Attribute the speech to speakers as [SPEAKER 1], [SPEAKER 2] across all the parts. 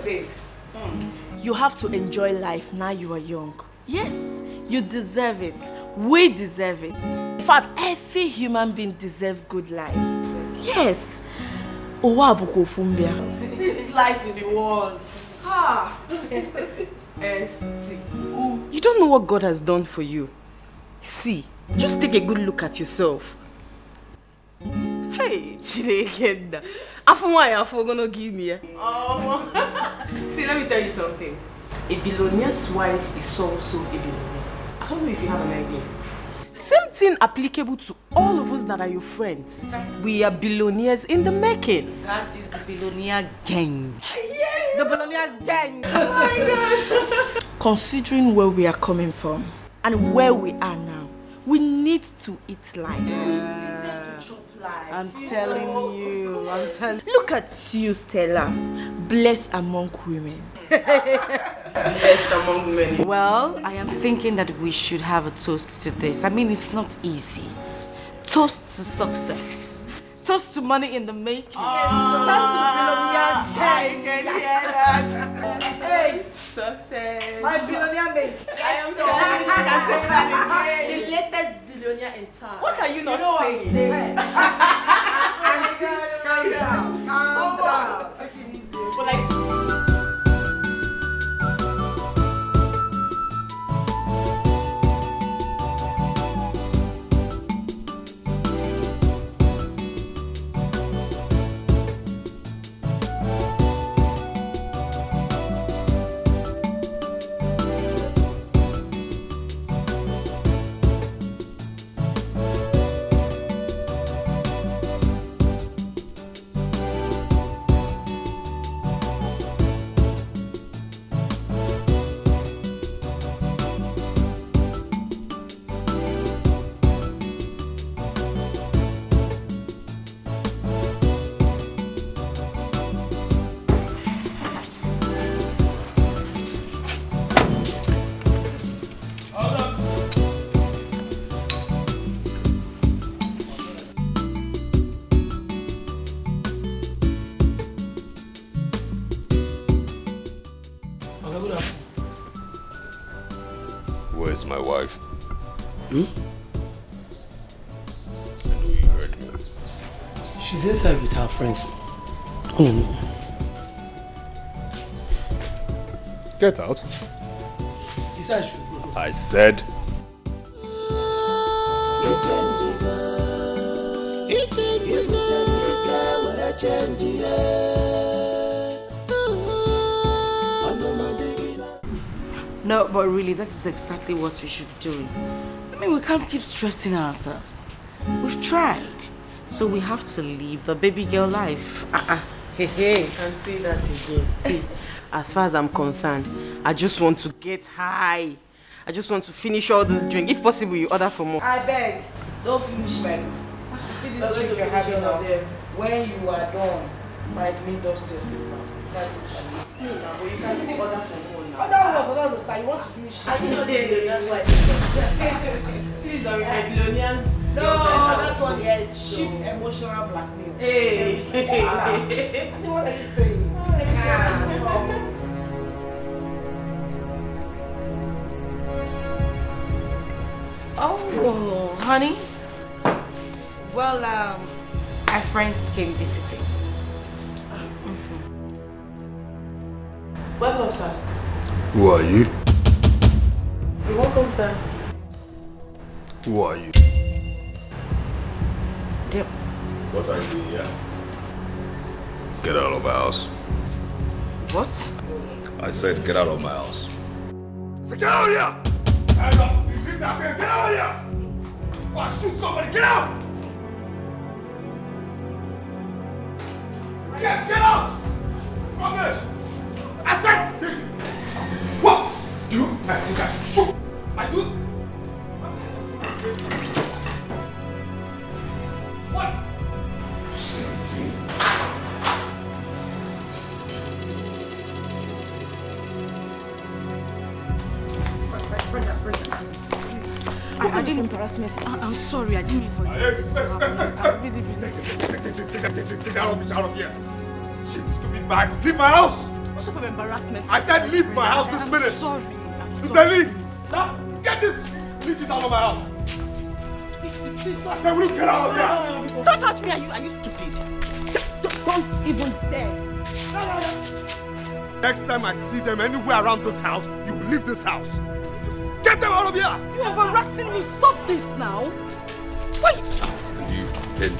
[SPEAKER 1] babe.
[SPEAKER 2] You have to enjoy life now you are young. Yes, you deserve it. We deserve it. In fact, every human being deserves good life. Yes. This life is yours.
[SPEAKER 1] You don't know what God has done for you. See, just take a good look at yourself. Hey, Chidekenda. Afu gonna give me. See, let me tell you something. A billionaire's wife is also a billionaire. I don't know if you have an idea. Same thing applicable to all of us that are your friends. We are billionaires in the making.
[SPEAKER 3] That is the billionaire gang.
[SPEAKER 1] Yes.
[SPEAKER 3] The billionaire's gang.
[SPEAKER 1] Oh my God.
[SPEAKER 2] Considering where we are coming from and where we are now, we need to eat life.
[SPEAKER 3] I'm telling you.
[SPEAKER 2] Look at you, Stella. Blessed among women.
[SPEAKER 1] Blessed among men.
[SPEAKER 3] Well, I am thinking that we should have a toast to this. I mean, it's not easy. Toast to success. Toast to money in the making. Toast to the billionaire's gang.
[SPEAKER 1] I can hear that. Hey, success.
[SPEAKER 2] My billionaire mates.
[SPEAKER 1] I am sorry. I can say that again.
[SPEAKER 2] The latest billionaire in town.
[SPEAKER 1] What are you not saying?
[SPEAKER 2] Auntie, calm down. Calm down. Take it easy.
[SPEAKER 1] But like,
[SPEAKER 4] Where's my wife?
[SPEAKER 5] Hmm?
[SPEAKER 4] I know you heard me.
[SPEAKER 5] She's inside with her friends. Oh no.
[SPEAKER 4] Get out.
[SPEAKER 5] He said I should go.
[SPEAKER 4] I said.
[SPEAKER 3] No, but really, that is exactly what we should be doing. I mean, we can't keep stressing ourselves. We've tried. So we have to live the baby girl life.
[SPEAKER 1] Hey, and see that again. See, as far as I'm concerned, I just want to get high. I just want to finish all this drink. If possible, you order for more.
[SPEAKER 2] I beg, don't finish, man. You see this drink you're having out there? When you are done, brightly dust your slippers.
[SPEAKER 1] But you can still order for more now.
[SPEAKER 2] I don't understand. You want to finish it?
[SPEAKER 1] I know that's why. Please, are my billionaires?
[SPEAKER 2] No, that one is cheap emotional blackmail.
[SPEAKER 1] Hey.
[SPEAKER 2] What are you saying?
[SPEAKER 3] Oh, honey. Well, our friends came visiting.
[SPEAKER 2] Welcome, sir.
[SPEAKER 4] Who are you?
[SPEAKER 2] You're welcome, sir.
[SPEAKER 4] Who are you?
[SPEAKER 3] Yep.
[SPEAKER 4] What are you doing here? Get out of my house.
[SPEAKER 3] What?
[SPEAKER 4] I said get out of my house.
[SPEAKER 6] Get out of here! Hands up! You leave that there! Get out of here! If I shoot somebody, get out! Get out! Rubbish! I said! What? You? I think I shoot! I do? What? Shit, please.
[SPEAKER 3] I didn't embarrass me. I'm sorry, I didn't mean for you. I'm really sorry.
[SPEAKER 6] Take that rubbish out of here. Cheap stupid bags. Leave my house!
[SPEAKER 2] What sort of embarrassment?
[SPEAKER 6] I said leave my house this minute.
[SPEAKER 3] Sorry.
[SPEAKER 6] Sally, get this leeches out of my house. I said, will you get out of here?
[SPEAKER 2] Don't touch me, are you stupid? Don't even dare.
[SPEAKER 6] Next time I see them anywhere around this house, you will leave this house. Just get them out of here!
[SPEAKER 3] You're embarrassing me. Stop this now. Wait.
[SPEAKER 6] You in.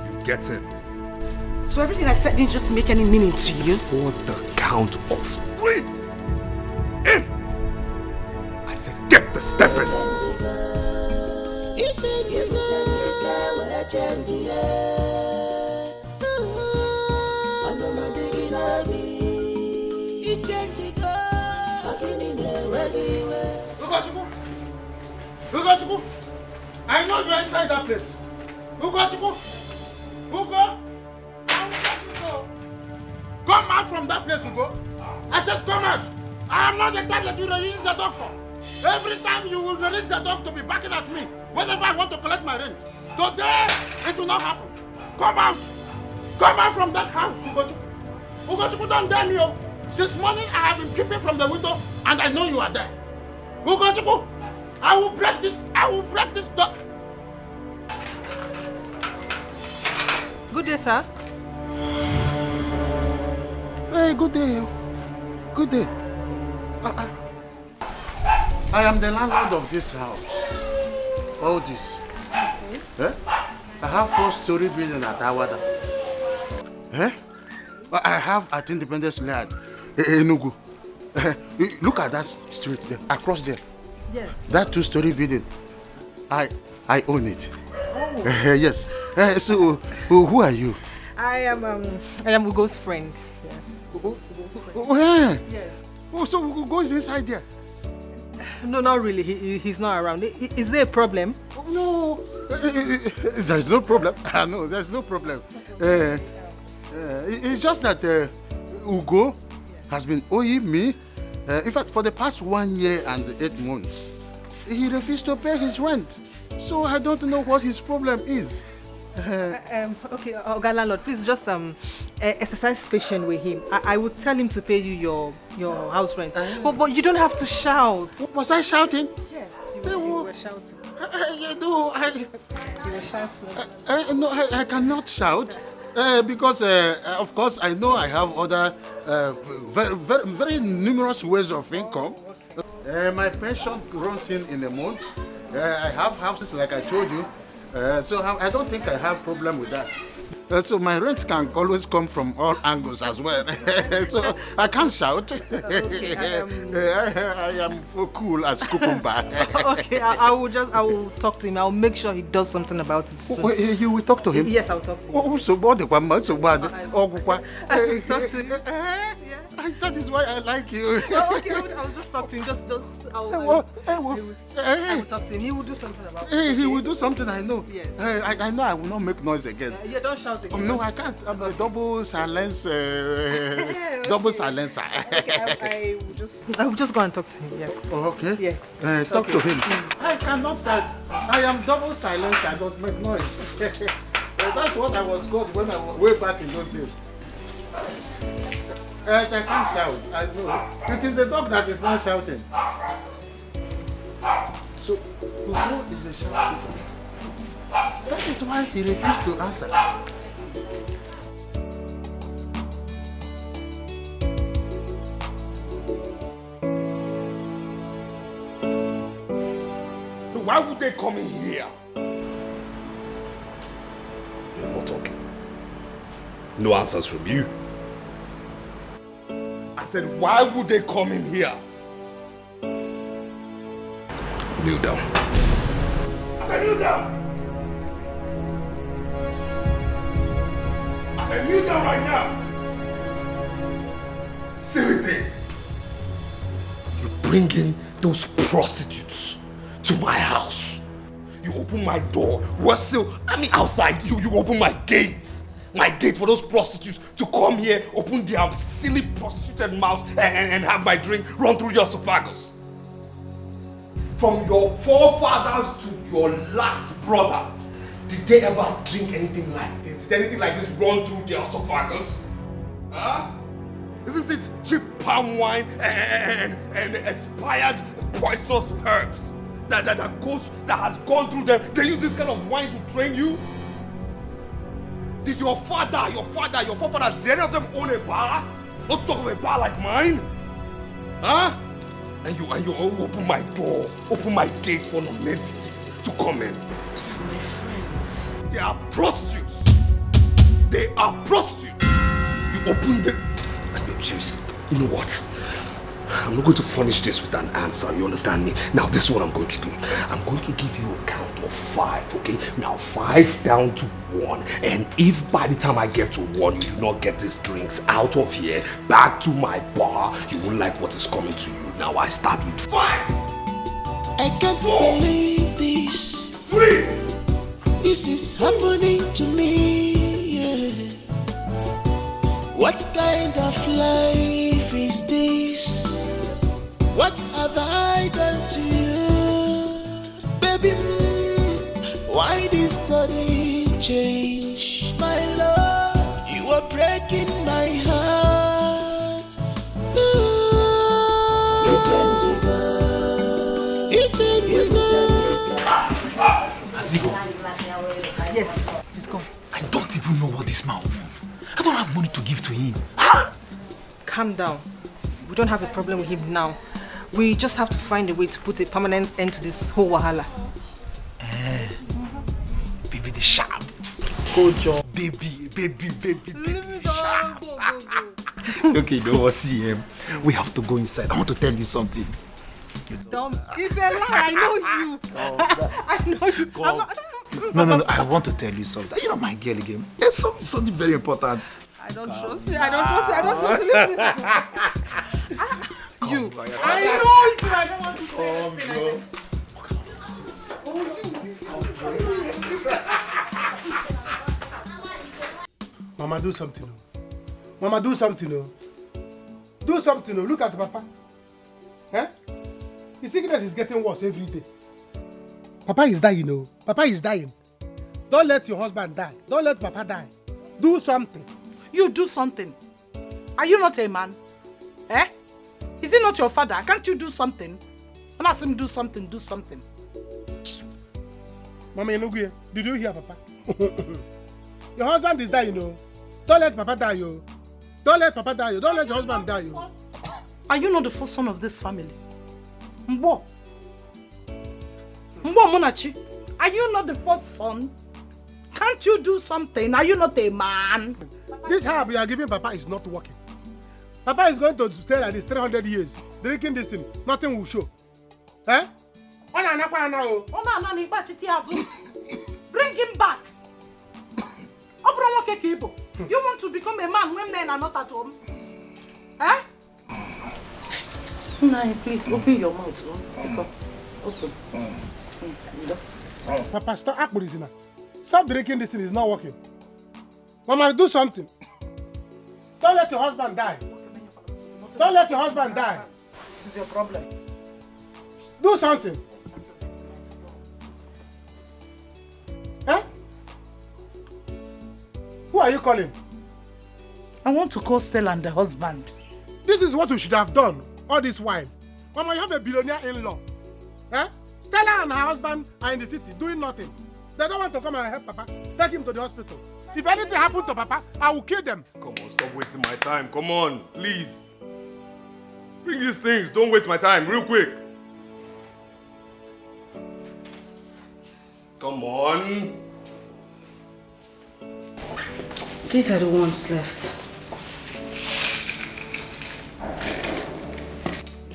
[SPEAKER 6] You get in.
[SPEAKER 3] So everything I said didn't just make any meaning to you?
[SPEAKER 6] For the count of 3. In! I said get the step in. Ugo, I know you're inside that place. Ugo, come out from that place, Ugo. I said come out. I am not the type that you release the dog for. Every time you will release the dog to be barking at me whenever I want to collect my rent. Today, it will not happen. Come out. Come out from that house, Ugo. Ugo, don't dare me. Since morning, I have been peeping from the window and I know you are there. Ugo, I will break this door.
[SPEAKER 7] Good day, sir.
[SPEAKER 6] Hey, good day. Good day. I am the landlord of this house. All this. Eh? I have 4-story building at Awada. Eh? I have at Independence Layout, Enugu. Look at that street there, across there.
[SPEAKER 7] Yes.
[SPEAKER 6] That 2-story building. I own it. Oh. Yes. So, who are you?
[SPEAKER 7] I am Ugo's friend. Yes.
[SPEAKER 6] Oh, yeah.
[SPEAKER 7] Yes.
[SPEAKER 6] Oh, so Ugo is inside there?
[SPEAKER 7] No, not really. He's not around. Is there a problem?
[SPEAKER 6] No. There is no problem. No, there's no problem. It's just that Ugo has been owing me. In fact, for the past 1 year and 8 months, he refused to pay his rent. So I don't know what his problem is.
[SPEAKER 7] Okay, Landlord, please just exercise patience with him. I would tell him to pay you your house rent. But you don't have to shout.
[SPEAKER 6] Was I shouting?
[SPEAKER 7] Yes, you were shouting.
[SPEAKER 6] No,
[SPEAKER 7] You were shouting.
[SPEAKER 6] no, I cannot shout. Because, of course, I know I have other very numerous ways of income. My pension runs in a month. I have houses, like I told you. So I don't think I have problem with that. So my rent can always come from all angles as well. So I can't shout.
[SPEAKER 7] Okay,
[SPEAKER 6] I am cool as cucumber.
[SPEAKER 7] Okay, I will talk to him. I'll make sure he does something about it soon.
[SPEAKER 6] You will talk to him?
[SPEAKER 7] Yes, I'll talk to him.
[SPEAKER 6] Oh, so bad. So bad.
[SPEAKER 7] Talk to him.
[SPEAKER 6] That is why I like you.
[SPEAKER 7] Oh, okay, I'll just talk to him. I will talk to him. He will do something about it.
[SPEAKER 6] He will do something, I know.
[SPEAKER 7] Yes.
[SPEAKER 6] I know I will not make noise again.
[SPEAKER 7] Yeah, don't shout again.
[SPEAKER 6] No, I can't. I'm a double silence. Double silencer.
[SPEAKER 7] Okay, I will just go and talk to him. Yes.
[SPEAKER 6] Oh, okay.
[SPEAKER 7] Yes.
[SPEAKER 6] Talk to him. I cannot silence. I am double silence. I don't make noise. That's what I was called when I was way back in those days. I can't shout. I know. It is the dog that is not shouting. So, Ugo is a sharpshooter. That is why he refused to answer. Why would they come in here?
[SPEAKER 4] No more talking. No answers from you.
[SPEAKER 6] I said, why would they come in here?
[SPEAKER 4] Kneel down.
[SPEAKER 6] I said, kneel down! I said, kneel down right now! Silly thing! You bring in those prostitutes to my house. You open my door. We're still, outside. You open my gate. My gate for those prostitutes to come here, open their silly prostituted mouths and have my drink run through your esophagus. From your forefathers to your last brother, did they ever drink anything like this? Did anything like this run through their esophagus? Huh? Isn't it cheap palm wine and expired poisonous herbs that has gone through them? They use this kind of wine to train you? Did your father, your forefathers, did any of them own a bar? Not to talk of a bar like mine? Huh? And you open my door, open my gate for non-entities to come in.
[SPEAKER 3] They are my friends.
[SPEAKER 6] They are prostitutes. They are prostitutes. You open them. And you're serious. You know what? I'm not going to furnish this with an answer, you understand me? Now this is what I'm going to do. I'm going to give you a count of 5, okay? Now 5 down to 1. And if by the time I get to 1, you do not get these drinks out of here, back to my bar, you won't like what is coming to you. Now I start with 5.
[SPEAKER 8] I can't believe this.
[SPEAKER 6] 3.
[SPEAKER 8] This is happening to me, yeah. What kind of life is this? What have I done to you? Baby, why this sudden change? My love, you are breaking my heart.
[SPEAKER 9] Azigo.
[SPEAKER 7] Yes, he's gone.
[SPEAKER 9] I don't even know what this man wants. I don't have money to give to him.
[SPEAKER 7] Calm down. We don't have a problem with him now. We just have to find a way to put a permanent end to this whole wahala.
[SPEAKER 9] Baby, the sharp.
[SPEAKER 7] Good job.
[SPEAKER 9] Baby, the sharp. Okay, don't see him. We have to go inside. I want to tell you something.
[SPEAKER 7] Dumb. It's a lie. I know you. I know you.
[SPEAKER 9] No. I want to tell you something. You know my girl again. There's something very important.
[SPEAKER 7] I don't trust you. I don't trust you. You. I know you. I don't want to say anything.
[SPEAKER 10] Mama, do something. Mama, do something. Do something. Look at Papa. Eh? His sickness is getting worse every day. Papa is dying, Papa is dying. Don't let your husband die. Don't let Papa die. Do something.
[SPEAKER 11] You do something. Are you not a man? Eh? Is he not your father? Can't you do something? When I ask him do something, do something.
[SPEAKER 10] Mama, did you hear Papa? Your husband is dying, Don't let Papa die, Don't let Papa die, Don't let your husband die,
[SPEAKER 11] Are you not the first son of this family? Mbo Munachi, are you not the first son? Can't you do something? Are you not a man?
[SPEAKER 10] This herb you are giving Papa is not working. Papa is going to stay like this 300 years, drinking this thing. Nothing will show. Eh?
[SPEAKER 11] Bring him back. You want to become a man when men are not at home? Eh? Nai, please open your mouth. Open.
[SPEAKER 10] Papa, stop drinking this thing. It's not working. Mama, do something. Don't let your husband die. Don't let your husband die.
[SPEAKER 11] This is your problem.
[SPEAKER 10] Do something. Eh? Who are you calling?
[SPEAKER 11] I want to call Stella and the husband.
[SPEAKER 10] This is what we should have done all this while. Mama, you have a billionaire in-law. Eh? Stella and her husband are in the city doing nothing. They don't want to come and help Papa. Take him to the hospital. If anything happens to Papa, I will kill them.
[SPEAKER 6] Come on, stop wasting my time. Come on, please. Bring these things. Don't waste my time. Real quick. Come on.
[SPEAKER 3] These are the ones left.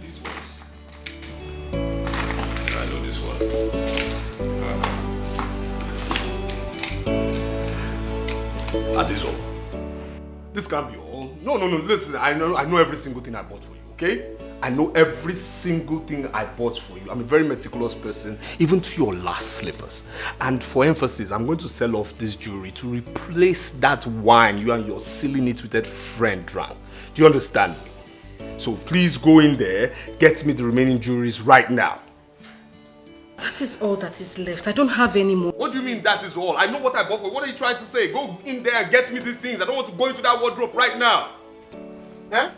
[SPEAKER 6] These ones. I know this one. Are these all? This can't be all. No. Listen, I know every single thing I bought for you, okay? I know every single thing I bought for you. I'm a very meticulous person, even to your last slippers. And for emphasis, I'm going to sell off this jewelry to replace that wine you and your silly nitwitted friend drank. Do you understand me? So please go in there, get me the remaining jewelries right now.
[SPEAKER 3] That is all that is left. I don't have any more.
[SPEAKER 6] What do you mean that is all? I know what I bought for you. What are you trying to say? Go in there and get me these things. I don't want to go into that wardrobe right now.
[SPEAKER 10] Eh?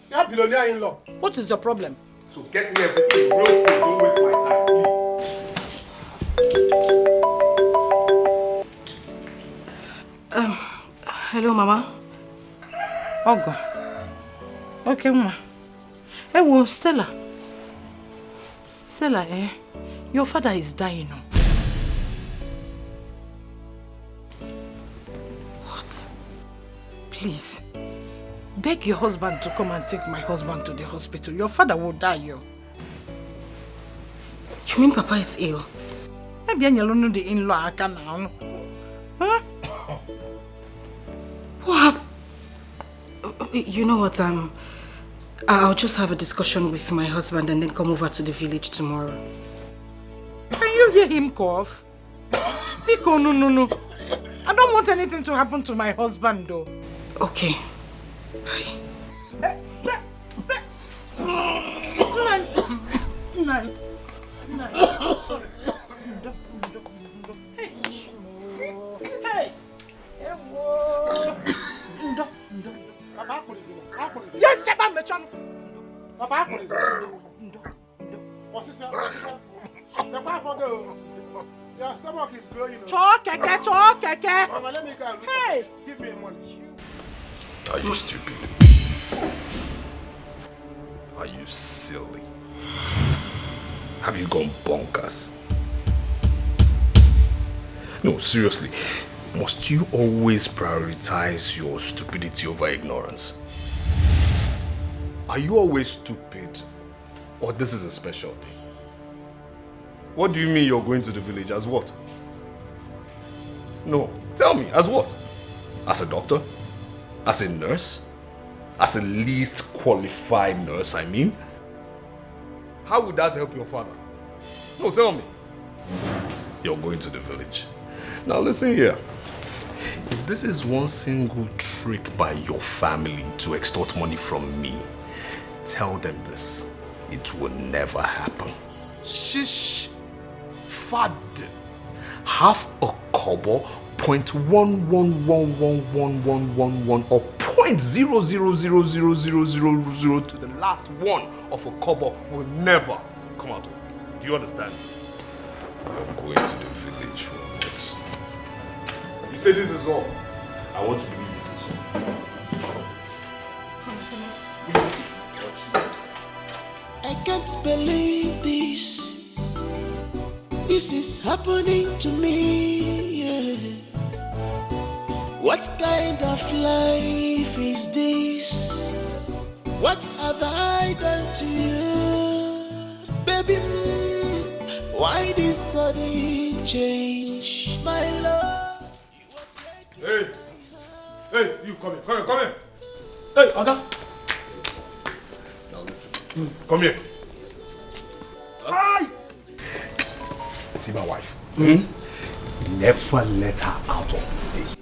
[SPEAKER 10] You're billionaire in law.
[SPEAKER 11] What is your problem?
[SPEAKER 6] So get me everything real quick. Don't waste my time, please.
[SPEAKER 3] Hello, Mama.
[SPEAKER 11] Ogo. Okay, Mama. Hey, well, Stella. Stella, your father is dying now.
[SPEAKER 3] What?
[SPEAKER 11] Please. Beg your husband to come and take my husband to the hospital. Your father will die, yo.
[SPEAKER 3] You mean Papa is ill?
[SPEAKER 11] Maybe I'm alone the in-law I can now. Huh?
[SPEAKER 3] What happened? You know what, I'll just have a discussion with my husband and then come over to the village tomorrow.
[SPEAKER 11] Can you hear him cough? Nico, no. I don't want anything to happen to my husband, though.
[SPEAKER 3] Okay. Bye.
[SPEAKER 11] Hey, stay. Nine. Sorry. Hey.
[SPEAKER 10] Papa,
[SPEAKER 11] Yes, Seba Mechon.
[SPEAKER 10] Papa, what's this? The wife of the your stomach is growing.
[SPEAKER 11] Cho keke.
[SPEAKER 10] Mama, let me go.
[SPEAKER 11] Hey,
[SPEAKER 10] give me money.
[SPEAKER 4] Are you stupid? Are you silly? Have you gone bonkers? No, seriously. Must you always prioritize your stupidity over ignorance? Are you always stupid? Or this is a special thing? What do you mean you're going to the village as what? No, tell me, as what? As a doctor? As a nurse? As a least qualified nurse, I mean? How would that help your father? No, tell me. You're going to the village. Now listen here. If this is one single trick by your family to extort money from me, tell them this. It will never happen. Shish. Fad. Half a kobo, 0.11111111 or 0.000000 to the last one of a kobo will never come out of me. Do you understand? I'm going to the village for what? You say this is all. I want to believe this is all.
[SPEAKER 8] I can't believe this. This is happening to me, yeah. What kind of life is this? What have I done to you? Baby, why this sudden change? My love.
[SPEAKER 6] Hey, you come here.
[SPEAKER 5] Hey, Oga.
[SPEAKER 6] Now listen. Come here.
[SPEAKER 5] Aye.
[SPEAKER 6] See my wife. Never let her out of the state.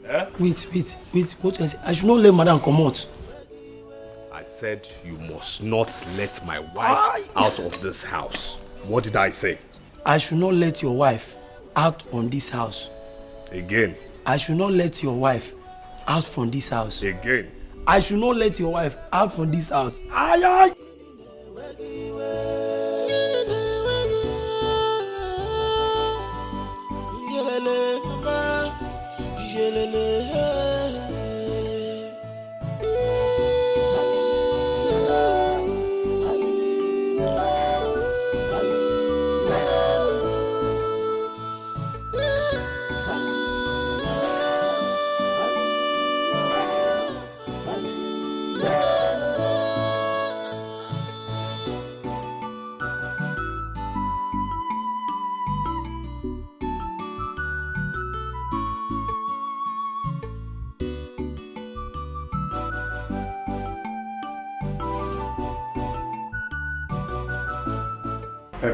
[SPEAKER 6] Eh?
[SPEAKER 5] Wait. What is it? I should not let Madam come out.
[SPEAKER 6] I said you must not let my wife out of this house. What did I say?
[SPEAKER 5] I should not let your wife out from this house.
[SPEAKER 6] Again.
[SPEAKER 5] I should not let your wife out from this house.
[SPEAKER 6] Again.
[SPEAKER 5] I should not let your wife out from this house. Aye.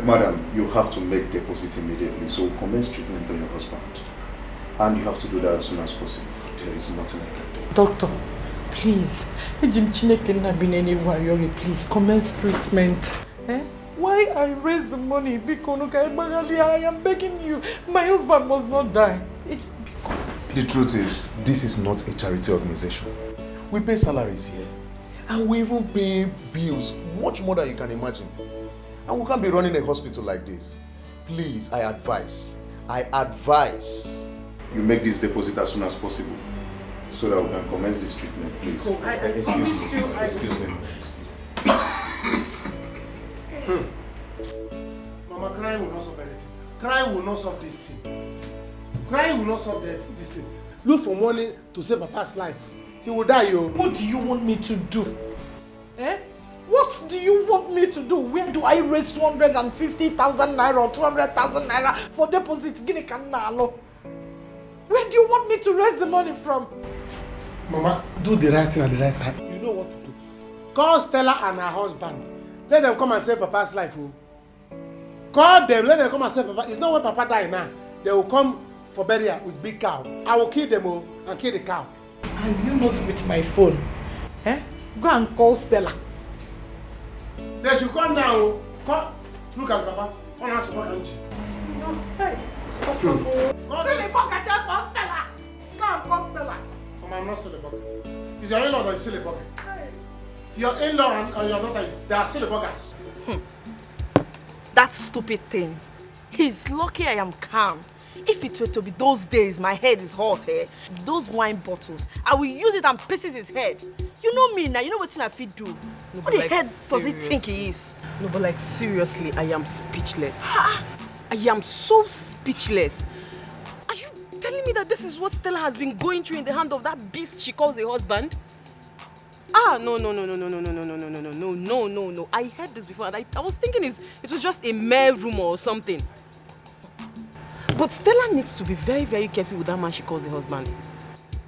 [SPEAKER 12] Madam, you have to make deposit immediately, so commence treatment on your husband. And you have to do that as soon as possible. There is nothing I can do.
[SPEAKER 11] Doctor, please. Please commence treatment. Why I raise the money? I am begging you. My husband must not die.
[SPEAKER 12] The truth is, this is not a charity organization. We pay salaries here. And we even pay bills, much more than you can imagine. And we can't be running a hospital like this. Please, I advise you make this deposit as soon as possible so that we can commence this treatment, please. Excuse me.
[SPEAKER 10] Mama, crying will not solve anything. Crying will not solve this thing. Crying will not solve this thing. Look for money to save Papa's life. He will die, yo.
[SPEAKER 11] What do you want me to do? Eh? What do you want me to do? Where do I raise 250,000 naira or 200,000 naira for deposit? Where do you want me to raise the money from?
[SPEAKER 10] Mama, do the right thing at the right time. You know what to do. Call Stella and her husband. Let them come and save Papa's life. Oh. Call them, let them come and save Papa. It's not when Papa die now. They will come for burial with big cow. I will kill them all and kill the cow.
[SPEAKER 11] Are you not with my phone? Eh? Go and call Stella.
[SPEAKER 10] They should come now. Call. Look at Papa. On us,
[SPEAKER 11] no, hey. Silly bucket for Stella. Go and call Stella.
[SPEAKER 10] Mama, I'm not silly bucket. Is your in-law that is silly bucket? Your in-law and your daughter, they are silly buggers.
[SPEAKER 2] That stupid thing. He's lucky I am calm. If it were to be those days, my head is hot, eh? Those wine bottles, I will use it and pieces his head. You know me now, you know what I fit do. No, what the like, head does he think he is?
[SPEAKER 1] No, but like seriously, I am speechless. I am so speechless. Are you telling me that this is what Stella has been going through in the hand of that beast she calls a husband? No. I heard this before and I was thinking it was just a mere rumor or something. But Stella needs to be very, very careful with that man she calls a husband.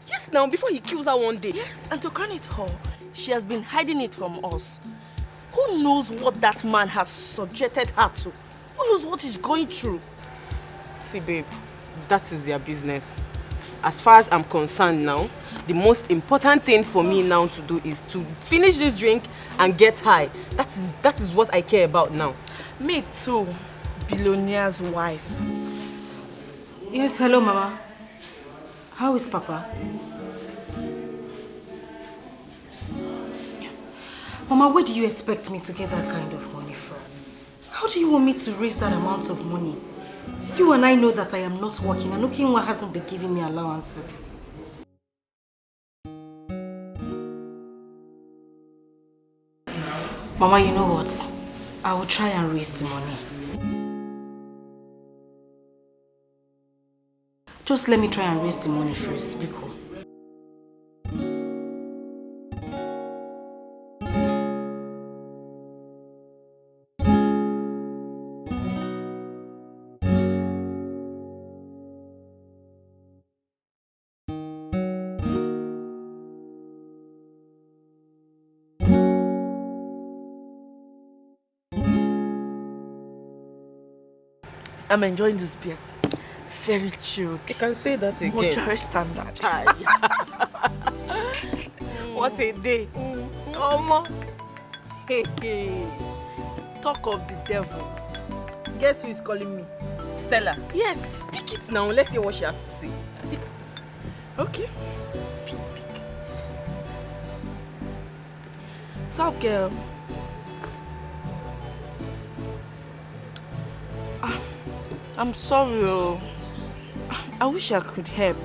[SPEAKER 1] Yes, now, before he kills her one day.
[SPEAKER 2] Yes, and to crown it all, she has been hiding it from us. Who knows what that man has subjected her to? Who knows what he's going through?
[SPEAKER 1] See, babe, that is their business. As far as I'm concerned now, the most important thing for me now to do is to finish this drink and get high. That is what I care about now.
[SPEAKER 2] Me too, Billionaire's wife.
[SPEAKER 3] Yes, hello, Mama. How is Papa? Mama, where do you expect me to get that kind of money from? How do you want me to raise that amount of money? You and I know that I am not working and Okinwa hasn't been giving me allowances. Mama, you know what? I will try and raise the money. Just let me try and raise the money first, Biko.
[SPEAKER 2] I'm enjoying this beer. Very chilled.
[SPEAKER 1] You can say that again.
[SPEAKER 2] Mortuary standard.
[SPEAKER 1] What a day.
[SPEAKER 2] Come on. Hey. Talk of the devil. Guess who is calling me?
[SPEAKER 1] Stella.
[SPEAKER 2] Yes.
[SPEAKER 1] Pick it now. Let's see what she has to say.
[SPEAKER 2] Okay. Pick. Sup, girl? I'm sorry. I wish I could help.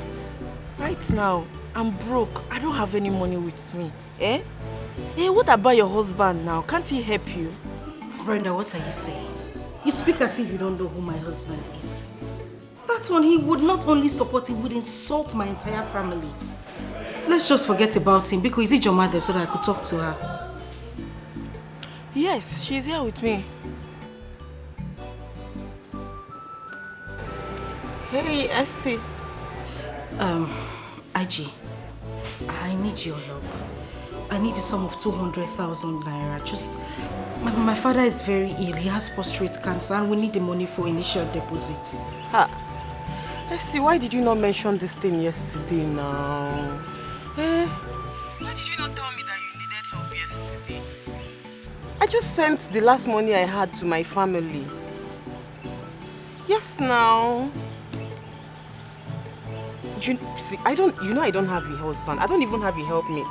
[SPEAKER 2] Right now, I'm broke. I don't have any money with me. Eh? Hey, what about your husband now? Can't he help you?
[SPEAKER 3] Brenda, what are you saying? You speak as if you don't know who my husband is. That one, he would not only support, he would insult my entire family. Let's just forget about him. Because is it your mother so that I could talk to her?
[SPEAKER 2] Yes, she's here with me.
[SPEAKER 1] Hey, Esti.
[SPEAKER 3] IG, I need your help. I need a sum of 200,000 naira. Just, my father is very ill. He has prostate cancer and we need the money for initial deposit.
[SPEAKER 1] Esti, why did you not mention this thing yesterday now? Why did you not tell me that you needed help yesterday? I just sent the last money I had to my family. Yes, now. I don't have a husband. I don't even have a helpmate.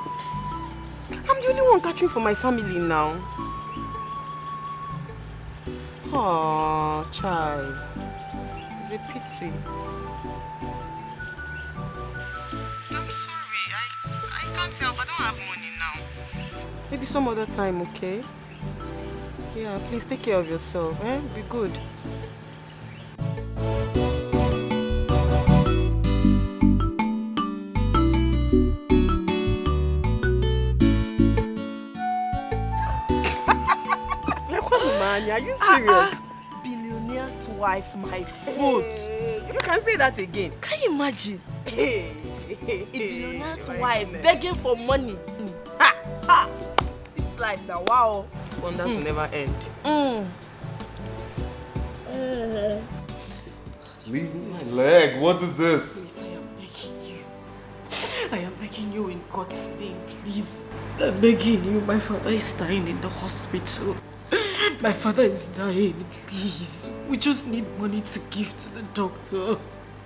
[SPEAKER 1] I'm I'm the only one catching for my family now. Oh, child. It's a pity. I'm sorry. I can't help. I don't have money now. Maybe some other time, okay? Yeah, please take care of yourself, eh? Be good. Man, are you serious?
[SPEAKER 2] Billionaire's wife, my foot.
[SPEAKER 1] You can say that again.
[SPEAKER 2] Can you imagine?
[SPEAKER 1] Hey.
[SPEAKER 2] A billionaire's wife begging for money. Ha! Ha! It's life now, wow.
[SPEAKER 1] Wonders will never end.
[SPEAKER 6] Leave my leg. What is this?
[SPEAKER 11] Please, I am begging you. I am begging you in God's name, please. I'm begging you. My father is dying in the hospital. My father is dying, please. We just need money to give to the doctor.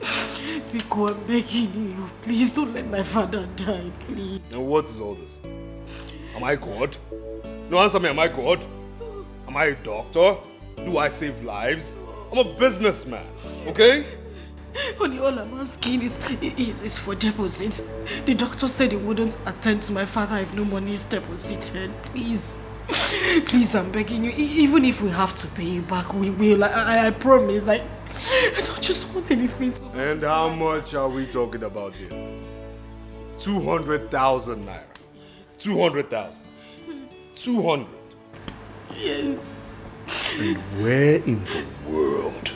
[SPEAKER 11] Biko, I'm begging you. Please don't let my father die, please.
[SPEAKER 6] And what is all this? Am I God? No, answer me, am I God? Am I a doctor? Do I save lives? I'm a businessman, okay?
[SPEAKER 11] Only all I'm asking is for deposit. The doctor said he wouldn't attend to my father if no money is deposited. Please. Please, I'm begging you. Even if we have to pay you back, we will. I promise. I don't just want anything to...
[SPEAKER 6] And how much are we talking about here? 200,000 naira. 200,000. 200.
[SPEAKER 11] Yes.
[SPEAKER 6] And where in the world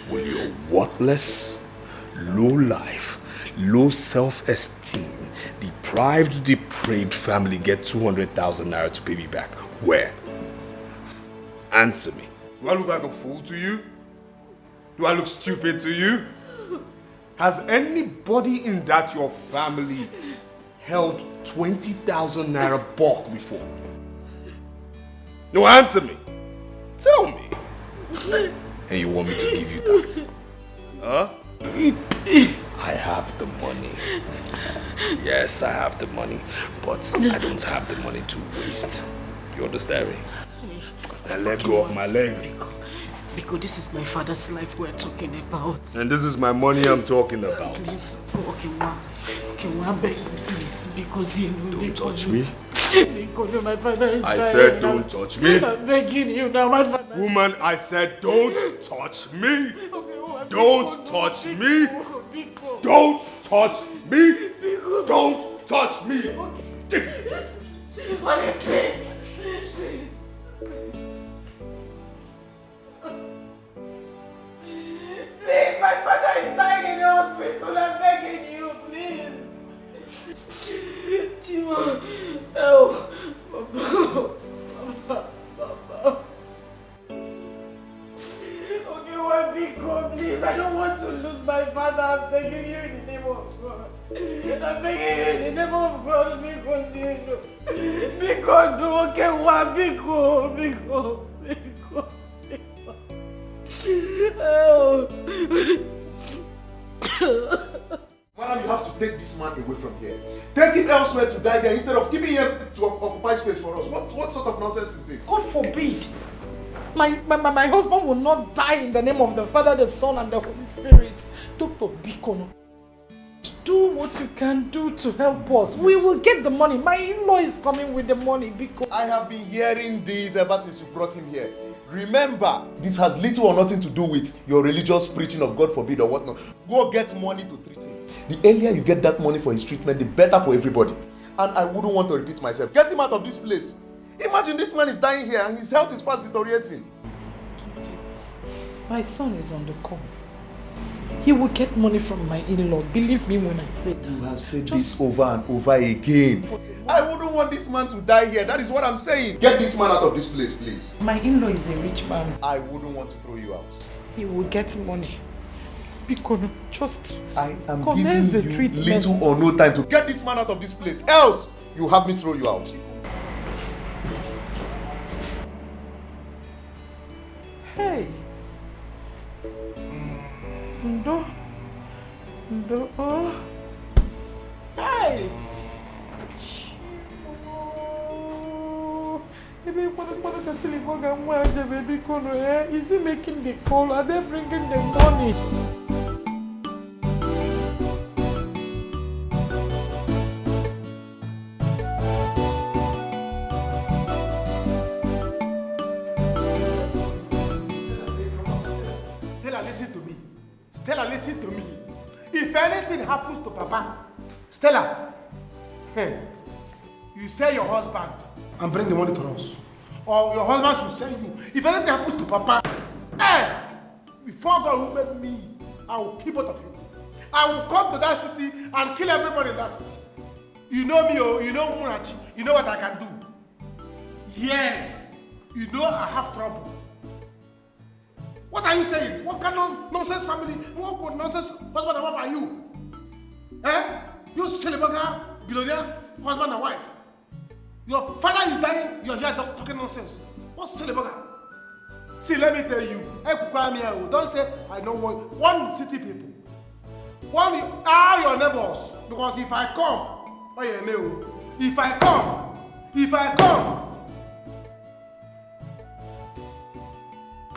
[SPEAKER 6] will your worthless, low life, low self-esteem, depraved family get 200,000 naira to pay me back? Where? Answer me. Do I look like a fool to you? Do I look stupid to you? Has anybody in that your family held 20,000 naira bulk before? No, answer me. Tell me. And you want me to give you that? Huh? I have the money. Yes, I have the money. But I don't have the money to waste. You understand me? And let go of my leg.
[SPEAKER 11] Because this is my father's life we're talking about.
[SPEAKER 6] And this is my money I'm talking about.
[SPEAKER 11] Please, okay, I'm begging you, please, because you know...
[SPEAKER 6] Don't touch me.
[SPEAKER 11] Because my father is dying.
[SPEAKER 6] I said don't touch me.
[SPEAKER 11] I'm begging you now, my father.
[SPEAKER 6] Woman, I said don't touch me. Don't touch me. Don't touch me. Don't touch me.
[SPEAKER 11] Honey, please. Please, my father is dying in the hospital. I'm begging you, please. Chima, help. Mama. Okay, one big God, please. I don't want to lose my father. I'm begging you in the name of God. I'm begging you in the name of God because you know. Because no, okay, one big God, big God, big God.
[SPEAKER 12] Madam, you have to take this man away from here. Take him elsewhere to die there instead of giving him to occupy space for us. What sort of nonsense is this?
[SPEAKER 11] God forbid. My husband will not die in the name of the Father, the Son, and the Holy Spirit. Dr. Bikono, do what you can do to help us. We will get the money. My in-law is coming with the money because...
[SPEAKER 12] I have been hearing this ever since you brought him here. Remember, this has little or nothing to do with your religious preaching of God forbid or whatnot. Go get money to treat him. The earlier you get that money for his treatment, the better for everybody. And I wouldn't want to repeat myself. Get him out of this place. Imagine this man is dying here and his health is fast deteriorating.
[SPEAKER 11] My son is on the call. He will get money from my in-law. Believe me when I say that.
[SPEAKER 12] You have said this over and over again. I wouldn't want this man to die here. That is what I'm saying. Get this man out of this place, please.
[SPEAKER 11] My in-law is a rich man.
[SPEAKER 12] I wouldn't want to throw you out.
[SPEAKER 11] He will get money. Because just
[SPEAKER 12] I am
[SPEAKER 11] commence
[SPEAKER 12] giving
[SPEAKER 11] the
[SPEAKER 12] you
[SPEAKER 11] treatment.
[SPEAKER 12] little or no time to get this man out of this place. Else, you have me throw you out.
[SPEAKER 11] Hey. Ndo. Oh. Hey. Is he making the call? Are they bringing the money?
[SPEAKER 10] Stella, listen to me. Stella, listen to me. If anything happens to Papa, Stella, you sell your husband and bring the money to us. Or your husband should sell you. If anything happens to Papa, before God will make me, I will kill both of you. I will come to that city and kill everybody in that city. You know me, you know Munachi, you know what I can do. Yes, you know I have trouble. What are you saying? What kind of nonsense family? What nonsense husband and wife are you? You silly bugger, billionaire, husband and wife. Your father is dying, you're here talking nonsense. What's silly bugger? See, let me tell you, don't say I don't want one city people. One are your neighbors. Because if I come, if I come,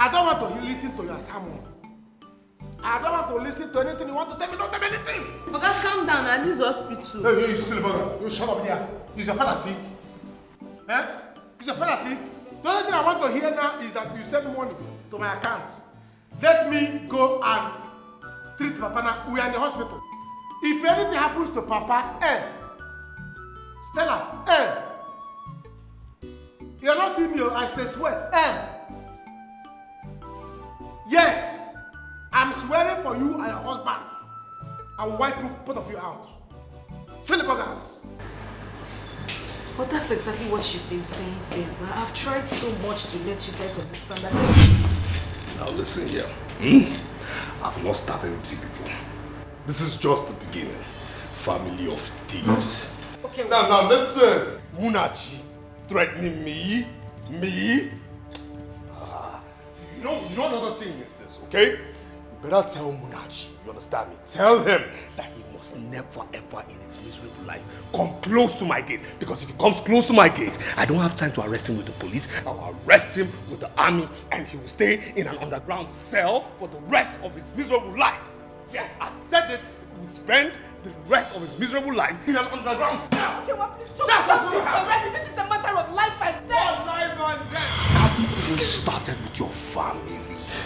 [SPEAKER 10] I don't want to listen to your sermon. I don't want to listen to anything you want to tell me. Don't tell me anything.
[SPEAKER 1] Okay, calm down. I need hospital.
[SPEAKER 10] Hey, you silly bugger. You shut up there. Is your father sick? Is your father sick? The only thing I want to hear now is that you send money to my account. Let me go and treat Papa now. We are in the hospital. If anything happens to Papa, Stella, you're not seeing me, I swear, yes, I'm swearing for you and your husband. I will wipe both of you out. Silly buggers.
[SPEAKER 11] But that's exactly what you've been saying since. Now, I've tried so much to let you guys understand that.
[SPEAKER 4] Now listen here. I've not started with you people. This is just the beginning. Family of thieves.
[SPEAKER 11] Okay,
[SPEAKER 6] Now listen. Munachi threatening me. You know another thing is this, okay? You better tell Munachi, you understand me? Tell him that he must never ever in his miserable life come close to my gate. Because if he comes close to my gate, I don't have time to arrest him with the police. I'll arrest him with the army and he will stay in an underground cell for the rest of his miserable life. Yes, I said it. He will spend the rest of his miserable life in an underground cell.
[SPEAKER 11] Okay, well, please just stop this already. This is a matter of life and death.
[SPEAKER 6] Life and death.
[SPEAKER 4] Hadn't even started with your family.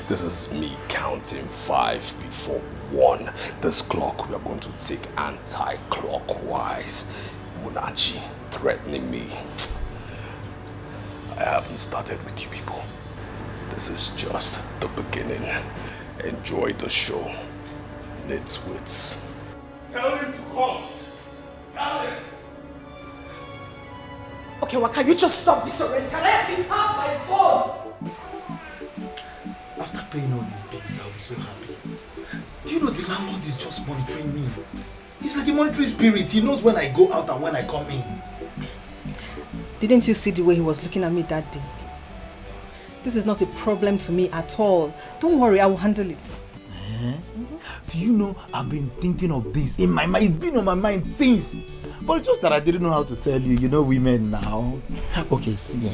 [SPEAKER 4] This is me counting 5 before 1. This clock we are going to take anti-clockwise. Munachi threatening me. I haven't started with you people. This is just the beginning. Enjoy the show. Nitwits.
[SPEAKER 6] Tell him to come. Tell him.
[SPEAKER 11] Okay, well, can you just stop this already? Can I at least have my phone?
[SPEAKER 9] After paying all these bills, I'll be so happy. Do you know the landlord is just monitoring me? He's like a monitoring spirit. He knows when I go out and when I come in.
[SPEAKER 7] Didn't you see the way he was looking at me that day? This is not a problem to me at all. Don't worry, I will handle it.
[SPEAKER 9] Do you know I've been thinking of this in my mind? It's been on my mind since. But it's just that I didn't know how to tell you. You know women now. Okay, see,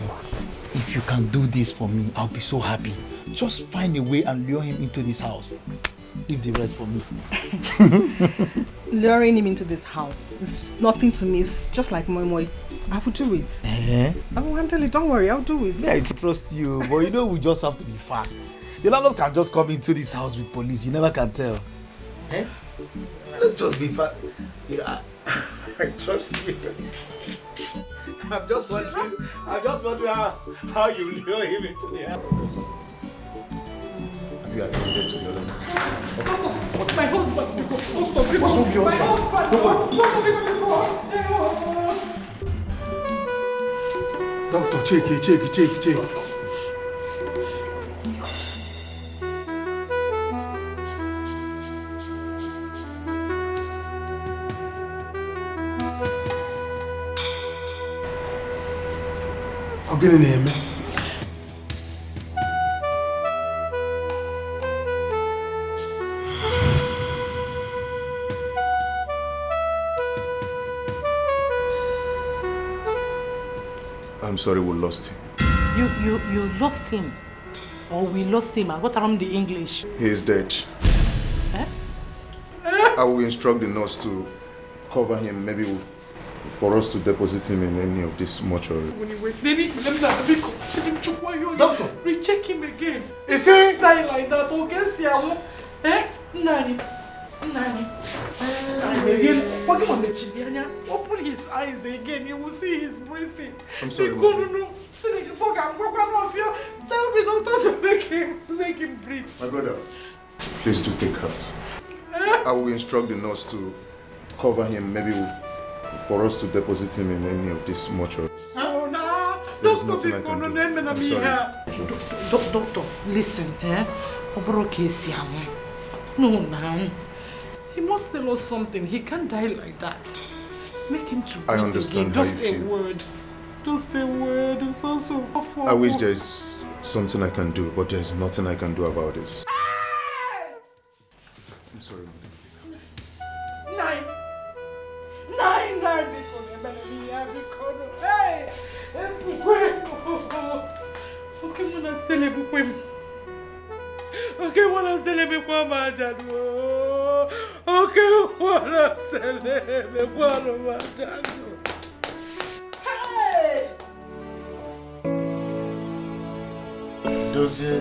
[SPEAKER 9] if you can do this for me, I'll be so happy. Just find a way and lure him into this house. Leave the rest for me.
[SPEAKER 7] Luring him into this house is just nothing to me. It's just like moi moi. I will do it. I will handle it. Don't worry, I'll do it.
[SPEAKER 9] Yeah, I trust you. But you know we just have to be fast. The landlord can just come into this house with police. You never can tell. Let's just be fast. You know, I trust you. I'm just wondering how you lure him into the house.
[SPEAKER 12] Have you attended to the other man?
[SPEAKER 11] My husband!
[SPEAKER 12] What's wrong with your husband?
[SPEAKER 10] Doctor, check it. Gịnị na-eme?
[SPEAKER 12] I'm sorry we lost him.
[SPEAKER 3] You lost him. Or we lost him. I got around the English.
[SPEAKER 12] He is dead.
[SPEAKER 3] Eh?
[SPEAKER 12] I will instruct the nurse to cover him, maybe for us to deposit him in any of this mortuary.
[SPEAKER 11] Doctor, recheck him again. Is he style like that? Okay, see, eh? Nani. Again, open his eyes again. You will see his breathing.
[SPEAKER 12] I'm sorry.
[SPEAKER 11] Tell the doctor to make him breathe.
[SPEAKER 12] My brother, please do take heart. I will instruct the nurse to cover him, maybe for us to deposit him in any of this mortuary.
[SPEAKER 11] Oh, no.
[SPEAKER 12] There is nothing I can do. I'm sorry.
[SPEAKER 3] Doctor, listen, No, man.
[SPEAKER 11] He must tell us something. He can't die like that. Make him to breathe
[SPEAKER 12] I understand
[SPEAKER 11] again.
[SPEAKER 12] how you feel.
[SPEAKER 11] Word. Just a word. It's also awful.
[SPEAKER 12] I wish there is something I can do, but there is nothing I can do about this. I'm sorry,
[SPEAKER 11] Nine. Hey! It's okay, when I still able to. Okay, when I still able to imagine. Okay, when I still able to imagine. Hey!
[SPEAKER 9] Dozie.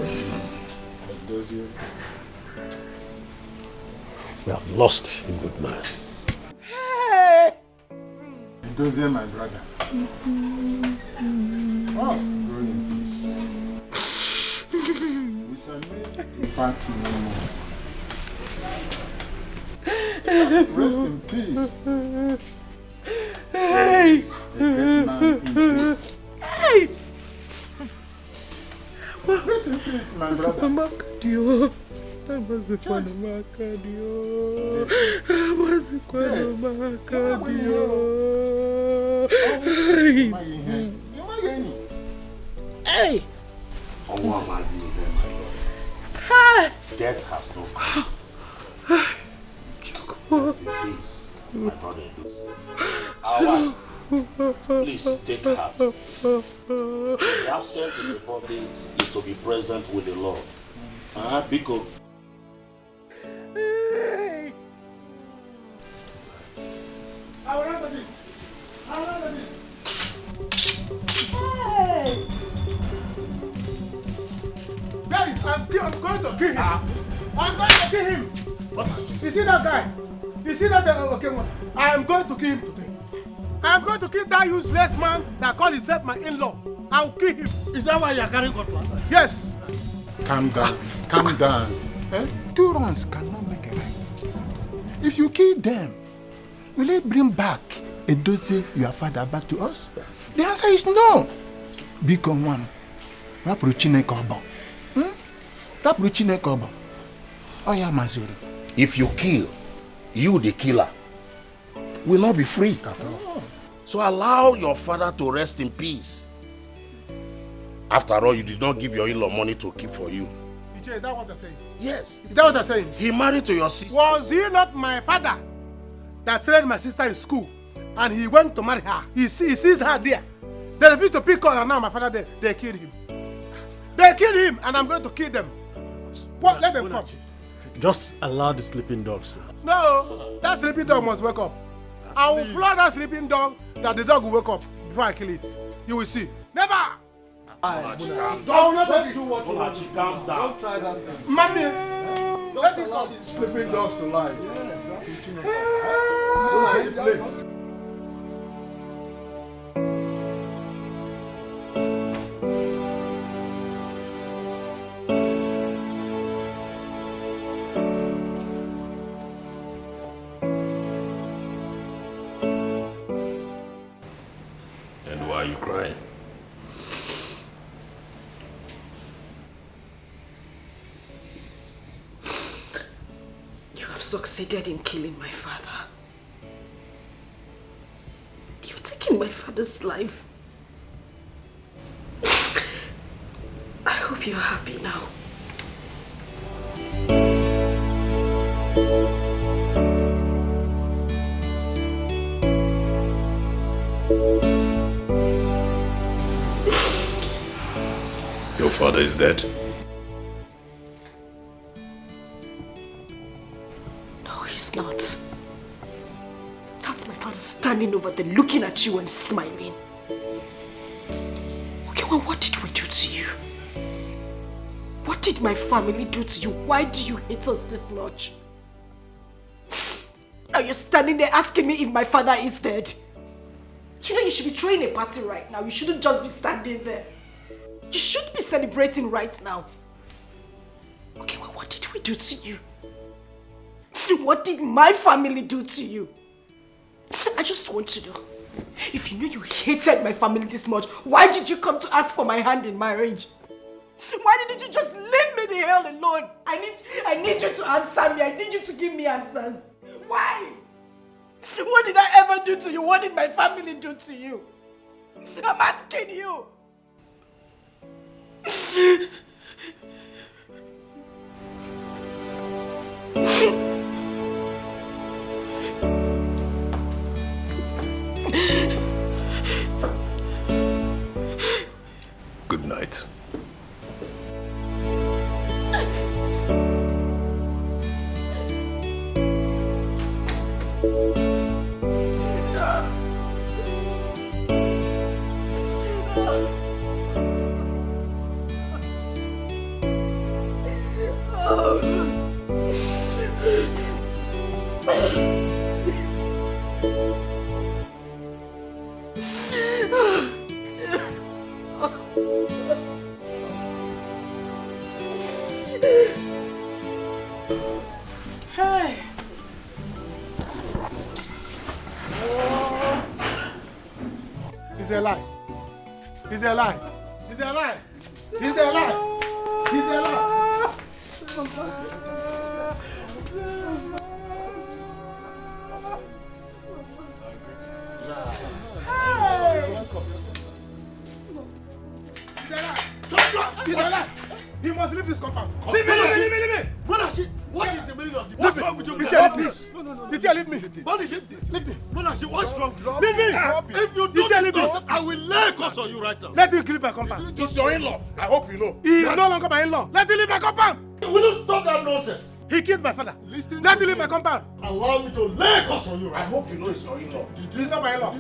[SPEAKER 9] We have lost a good man.
[SPEAKER 11] Hey!
[SPEAKER 10] Dozie, my brother. Oh, grow in peace. We shall meet in party no more. Rest in peace.
[SPEAKER 11] Hey!
[SPEAKER 10] A great man in peace.
[SPEAKER 11] Hey!
[SPEAKER 10] Rest in peace, my brother.
[SPEAKER 11] Hey!
[SPEAKER 9] Death has no power. Rest in peace, my brother. Our wife, please take heart. The absent in the body is to be present with the Lord. Biko.
[SPEAKER 11] Hey!
[SPEAKER 10] I will handle this.
[SPEAKER 11] Hey!
[SPEAKER 10] Guys, I'm going to kill him. I'm going to kill him. You see that guy? You see that okay one? I am going to kill him today. I am going to kill that useless man that called himself my in-law. I'll kill him.
[SPEAKER 9] Is that why you are carrying cutlass?
[SPEAKER 10] Yes.
[SPEAKER 13] Calm down. Calm down. Two wrongs cannot make a right. If you kill them, will it bring back Edozie, your father, back to us? The answer is no. Become one. Rapuru Chineke obo. Rapuru Chineke obo. Oya Mazuru.
[SPEAKER 9] If you kill, you the killer will not be free at all. So allow your father to rest in peace. After all, you did not give your in-law money to keep for you.
[SPEAKER 10] Is that what you're saying?
[SPEAKER 9] Yes.
[SPEAKER 10] Is that what you're saying?
[SPEAKER 9] He married to your sister.
[SPEAKER 10] Was he not my father that trained my sister in school and he went to marry her? He sees her there. They refused to pick her and now my father there. They killed him. They killed him and I'm going to kill them. What? Let them come.
[SPEAKER 14] Just allow the sleeping dogs to.
[SPEAKER 10] No, that sleeping dog must wake up. I will floor that sleeping dog that the dog will wake up before I kill it. You will see. Never!
[SPEAKER 9] Calm down.
[SPEAKER 10] Don't do what you want.
[SPEAKER 9] Calm down.
[SPEAKER 10] Don't try that thing. Mommy, let's allow these sleeping dogs to lie. Yes,
[SPEAKER 4] And why are you crying?
[SPEAKER 11] You have succeeded in killing my father. You've taken my father's life. I hope you're happy now.
[SPEAKER 4] father is dead.
[SPEAKER 11] No, he's not. That's my father standing over there looking at you and smiling. Okay, well, what did we do to you? What did my family do to you? Why do you hate us this much? Now you're standing there asking me if my father is dead. You know you should be throwing a party right now. You shouldn't just be standing there. You should be celebrating right now. Okay, well, what did we do to you? What did my family do to you? I just want to know. If you knew you hated my family this much, why did you come to ask for my hand in marriage? Why didn't you just leave me the hell alone? I need you to answer me. I need you to give me answers. Why? What did I ever do to you? What did my family do to you? I'm asking you.
[SPEAKER 4] Good night.
[SPEAKER 10] Hey. He's alive. He's alive. He's alive. He's alive. He's alive. He's alive. He must leave this compound. Leave me.
[SPEAKER 14] What is the meaning of the...
[SPEAKER 10] What's wrong with you? Please. No. Leave me.
[SPEAKER 14] Leave me. What's wrong?
[SPEAKER 10] Leave me.
[SPEAKER 14] If you do this, I will lay a curse on you right now.
[SPEAKER 10] Let him leave my compound.
[SPEAKER 13] He's your in-law. I hope you know.
[SPEAKER 10] He is no longer my in-law. Let him leave my compound.
[SPEAKER 14] Will you stop that nonsense?
[SPEAKER 10] He killed my father. Let him leave my compound.
[SPEAKER 14] Allow me to lay a curse on you right
[SPEAKER 13] I hope you know it's your in-law.
[SPEAKER 10] He's not my in-law.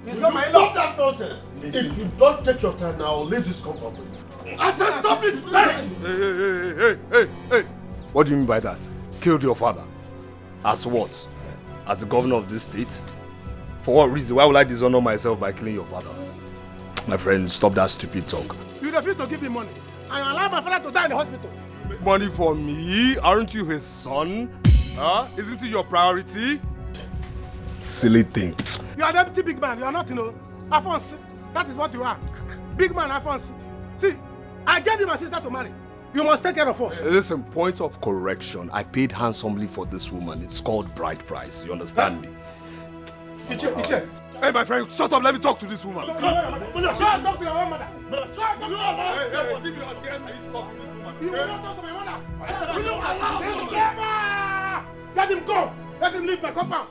[SPEAKER 14] He's not my in-law. Stop that nonsense. If you don't take your time now, I'll leave this compound for you. I said stop it!
[SPEAKER 4] Hey. What do you mean by that? Killed your father? As what? As the governor of this state? For what reason? Why would I dishonor myself by killing your father? My friend, stop that stupid talk.
[SPEAKER 10] You refuse to give me money and allow my father to die in the hospital.
[SPEAKER 4] Money for me? Aren't you his son? Huh? Isn't it your priority? Silly thing.
[SPEAKER 10] You are the empty big man. You are not, Alphonse. That is what you are. Big man, Alphonse. See, I gave you my sister to marry. You must take care of us.
[SPEAKER 4] Listen, point of correction. I paid handsomely for this woman. It's called bride price. You understand me?
[SPEAKER 10] Iche.
[SPEAKER 4] Hey, my friend, shut up. Let me talk to this woman.
[SPEAKER 10] Shut up, talk to your own mother. You will not talk to my mother. Will you allow me? Let him go. Let him leave my compound.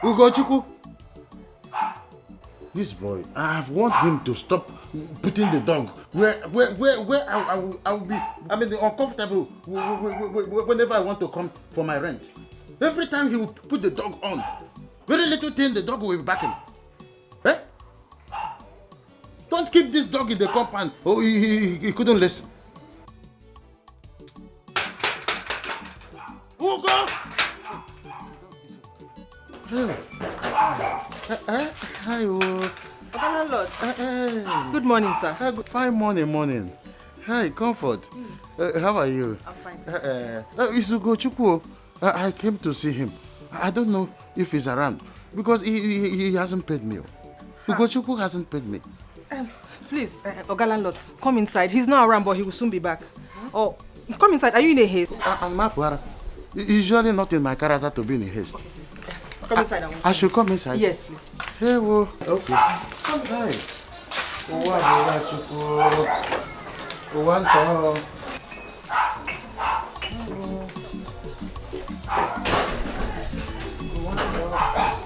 [SPEAKER 14] Ugochukwu, this boy, I have warned him to stop putting the dog where I will be, uncomfortable whenever I want to come for my rent. Every time he will put the dog on, very little thing the dog will be backing. Eh? Don't keep this dog in the compound. Oh, he couldn't listen. Ugo! Hi,
[SPEAKER 7] Landlord. Good morning, sir.
[SPEAKER 14] Fine morning. Hi, Comfort. How are you?
[SPEAKER 7] I'm fine.
[SPEAKER 14] It's Ugochukwu. I came to see him. I don't know if he's around because he hasn't paid me. Ugochukwu hasn't paid me.
[SPEAKER 7] Please, Oga Landlord, come inside. He's not around, but he will soon be back. Oh, come inside. Are you in a haste?
[SPEAKER 14] I'm usually not in my character to be in a haste.
[SPEAKER 7] Come inside.
[SPEAKER 14] I should come inside?
[SPEAKER 7] Yes, please.
[SPEAKER 14] Hey, well, okay. Hi.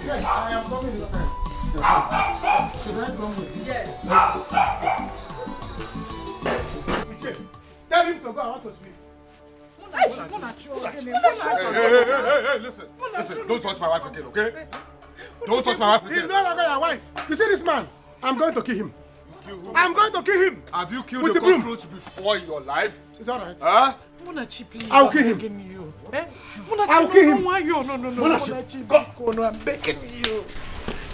[SPEAKER 14] Yes, I am coming inside. Should I come with you?
[SPEAKER 7] Yes.
[SPEAKER 10] Tell him to go. I want to sleep.
[SPEAKER 4] Hey, listen. Don't touch my wife again, okay? Don't touch my wife again.
[SPEAKER 10] He's no longer your wife. You see this man? I'm going to kill him. I'm going to kill him.
[SPEAKER 4] Have you killed
[SPEAKER 10] with
[SPEAKER 4] the
[SPEAKER 10] broom
[SPEAKER 4] cockroach before in your life?
[SPEAKER 10] It's alright.
[SPEAKER 4] Huh?
[SPEAKER 11] Munachi, please.
[SPEAKER 10] I'll kill him.
[SPEAKER 11] I'll
[SPEAKER 10] kill him.
[SPEAKER 11] No, Munachi, Biko, no, I'm begging you.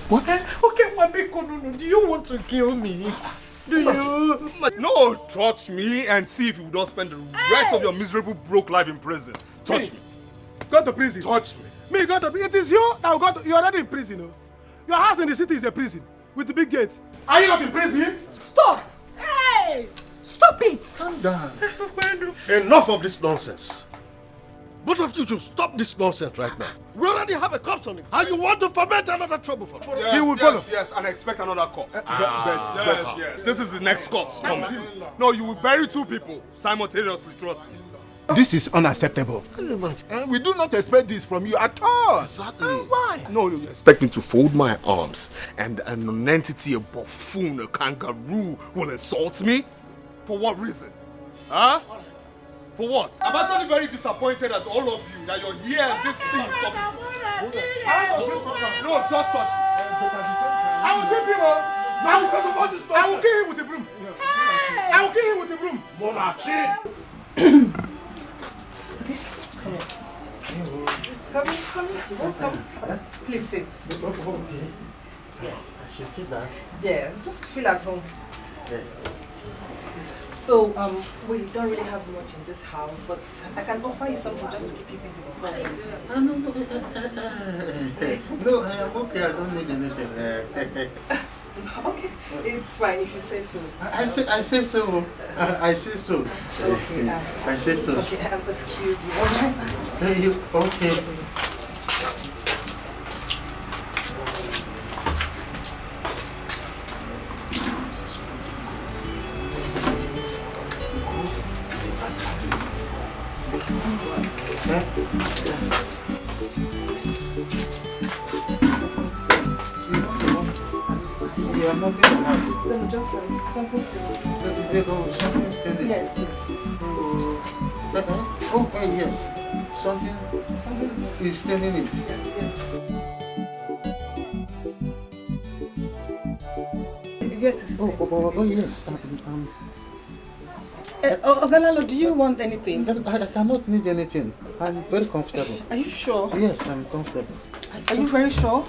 [SPEAKER 14] What?
[SPEAKER 11] Okay, Mabiko, no. Do you want to kill me? Do you?
[SPEAKER 4] No, touch me and see if you don't spend the rest of your miserable broke life in prison. Touch me.
[SPEAKER 10] Go to prison.
[SPEAKER 4] Touch me.
[SPEAKER 10] Me go to prison. It is you that will go to. You're already in prison. No? Your house in the city is a prison with the big gates. Are you not in prison?
[SPEAKER 11] Stop! Hey! Stop it!
[SPEAKER 9] Calm down. Enough of this nonsense. Both of you should stop this nonsense right now. We already have a corpse on it. And you want to foment another trouble for us.
[SPEAKER 4] Yes,
[SPEAKER 10] He will follow.
[SPEAKER 4] Yes, and expect another corpse. Yes. This is the next corpse coming. No, you will bury two people simultaneously, trust me.
[SPEAKER 10] This is unacceptable. We do not expect this from you at all.
[SPEAKER 9] Exactly.
[SPEAKER 10] Why?
[SPEAKER 4] No, you expect me to fold my arms and a nonentity, a buffoon, a kangaroo will insult me? For what reason? Huh? For what? I'm actually very disappointed at all of you that you're here and this thing is coming to me. No, just touch me.
[SPEAKER 10] I will see people. I will kill him with the broom. I will kill him with the broom.
[SPEAKER 7] Come. Please sit.
[SPEAKER 14] Okay.
[SPEAKER 7] Yes.
[SPEAKER 14] I should sit down.
[SPEAKER 7] Yes, just feel at home.
[SPEAKER 14] Okay.
[SPEAKER 7] So, we don't really have much in this house, but I can offer you something just to keep you busy before we leave.
[SPEAKER 14] No, I am okay. I don't need anything.
[SPEAKER 7] Okay, it's fine if you say so.
[SPEAKER 14] I say so. I say so.
[SPEAKER 7] Okay.
[SPEAKER 14] I say so.
[SPEAKER 7] Okay, excuse me.
[SPEAKER 14] Okay. Yeah, I'm not in the house.
[SPEAKER 7] Then just something still.
[SPEAKER 14] Something still.
[SPEAKER 7] Yes.
[SPEAKER 14] Yes. Something is still in it.
[SPEAKER 7] Yes, it's still.
[SPEAKER 14] Yes.
[SPEAKER 7] Ogalalo, do you want anything?
[SPEAKER 14] I cannot need anything. I'm very comfortable.
[SPEAKER 7] Are you sure?
[SPEAKER 14] Yes, I'm comfortable.
[SPEAKER 7] Are you very sure?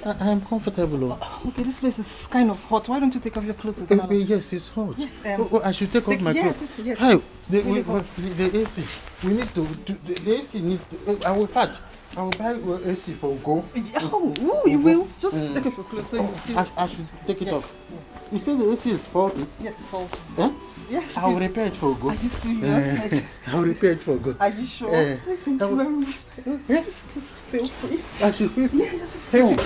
[SPEAKER 14] I am comfortable.
[SPEAKER 7] Okay, this place is kind of hot. Why don't you take off your clothes, Ogalalo?
[SPEAKER 14] Yes, it's hot.
[SPEAKER 7] Yes,
[SPEAKER 14] I should take off my clothes.
[SPEAKER 7] Yes.
[SPEAKER 14] Hi, the AC. We need to. The AC need. I will patch. I will buy AC for Go.
[SPEAKER 7] Oh, you will? Just take off your clothes so you feel.
[SPEAKER 14] I should take it off. You say the AC is faulty?
[SPEAKER 7] Yes, it's faulty.
[SPEAKER 14] Huh?
[SPEAKER 7] Yes.
[SPEAKER 14] I will repair it for Go.
[SPEAKER 7] Are you serious?
[SPEAKER 14] I will repair it for Go.
[SPEAKER 7] Are you sure? Thank you very much. Just feel free.
[SPEAKER 14] I should feel free?
[SPEAKER 7] Yes,
[SPEAKER 14] Hey!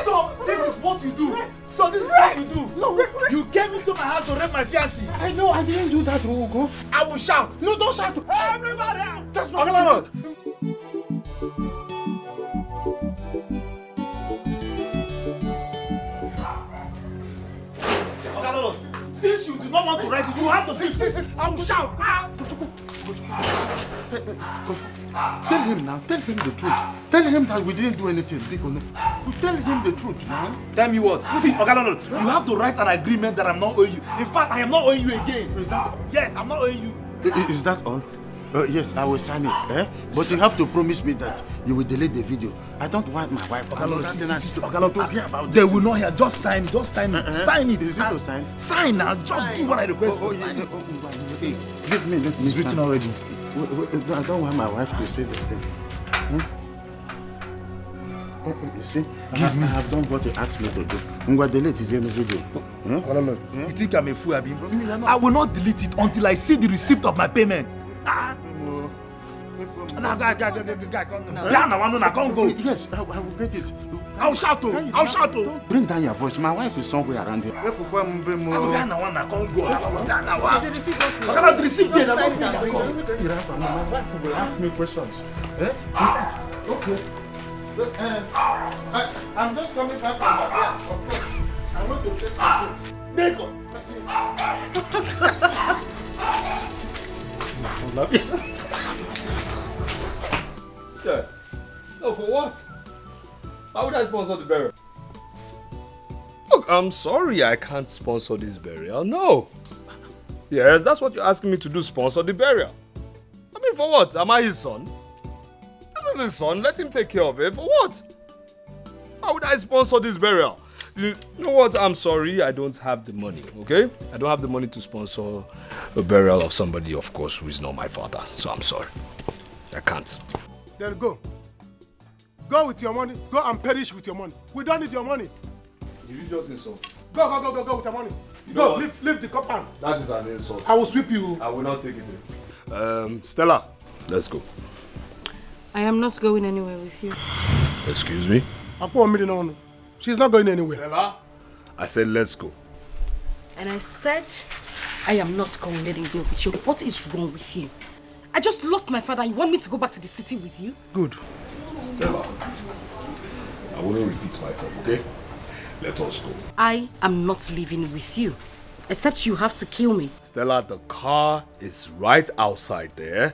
[SPEAKER 9] So this is what you do. So this is what you do.
[SPEAKER 10] No,
[SPEAKER 9] you came into my house to rape my fiancée.
[SPEAKER 14] I know, I didn't do that, Ogo.
[SPEAKER 9] I will shout.
[SPEAKER 14] No, don't shout.
[SPEAKER 9] Everybody!
[SPEAKER 14] That's not
[SPEAKER 9] Landlord. Since you do not want to write it, you have to fix this. I will shout.
[SPEAKER 14] Tell him now. Tell him the truth. Tell him that we didn't do anything. Tell him the truth now.
[SPEAKER 9] Tell me what? See, Ogalolo, you have to write an agreement that I'm not owing you. In fact, I am not owing you again.
[SPEAKER 14] Is that?
[SPEAKER 9] Yes, I'm not owing you.
[SPEAKER 14] Is that all? Yes, I will sign it. But you have to promise me that you will delete the video. I don't want my wife to hear about this.
[SPEAKER 9] They will not hear. Just sign it. Just sign it. Sign it.
[SPEAKER 14] Is it to sign?
[SPEAKER 9] Sign now. Just do what I request for. Sign it.
[SPEAKER 14] Give me. Let me.
[SPEAKER 9] It's written already.
[SPEAKER 14] I don't want my wife to say the same. You see, I have done what you asked me to do. Ngwa delete is in the video.
[SPEAKER 9] You think I'm a fool, Abi? I will not delete it until I see the receipt of my payment. Now, guy, can't go.
[SPEAKER 14] Yes, I will get it.
[SPEAKER 9] I'll shout.
[SPEAKER 14] Bring down your voice. My wife is somewhere around here.
[SPEAKER 9] I can't go. I cannot receive it.
[SPEAKER 14] My wife will ask me questions. Okay. I'm just coming back from Nigeria. Of course. I want to take some food.
[SPEAKER 4] Love you. Yes. No, for what? How would I sponsor the burial? Look, I'm sorry I can't sponsor this burial. No. Yes, that's what you're asking me to do, sponsor the burial. I mean, for what? Am I his son? This is his son. Let him take care of it. For what? How would I sponsor this burial? You know what? I'm sorry. I don't have the money, okay? I don't have the money to sponsor a burial of somebody, of course, who is not my father. So I'm sorry. I can't.
[SPEAKER 10] Then go. Go with your money. Go and perish with your money. We don't need your money.
[SPEAKER 4] Did you just insult?
[SPEAKER 10] Go with your money. Go, leave the compound.
[SPEAKER 4] That is an insult.
[SPEAKER 10] I will sweep you.
[SPEAKER 4] I will not take it in. Stella, let's go.
[SPEAKER 3] I am not going anywhere with you.
[SPEAKER 4] Excuse me?
[SPEAKER 10] No. She's not going anywhere.
[SPEAKER 4] Stella? I said let's go.
[SPEAKER 3] And I said I am not going anywhere with you. What is wrong with you? I just lost my father and you want me to go back to the city with you?
[SPEAKER 10] Good.
[SPEAKER 4] Stella, I won't repeat myself, okay? Let us go.
[SPEAKER 3] I am not leaving with you. Except you have to kill me.
[SPEAKER 4] Stella, the car is right outside there.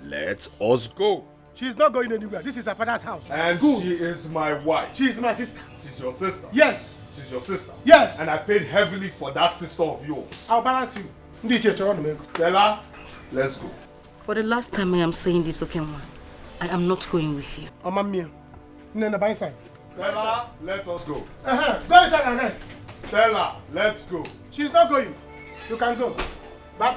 [SPEAKER 4] Let us go.
[SPEAKER 10] She's not going anywhere. This is her father's house.
[SPEAKER 4] And
[SPEAKER 10] good.
[SPEAKER 4] She is my wife.
[SPEAKER 10] She is my sister.
[SPEAKER 4] She's your sister?
[SPEAKER 10] Yes.
[SPEAKER 4] She's your sister?
[SPEAKER 10] Yes.
[SPEAKER 4] And I paid heavily for that sister of yours.
[SPEAKER 10] I'll balance you.
[SPEAKER 4] Stella, let's go.
[SPEAKER 3] For the last time I am saying this, Okenwa. I am not going with you.
[SPEAKER 4] Stella, let us go.
[SPEAKER 10] Go inside and rest.
[SPEAKER 4] Stella, let's go.
[SPEAKER 10] She's not going. You can go. Bye.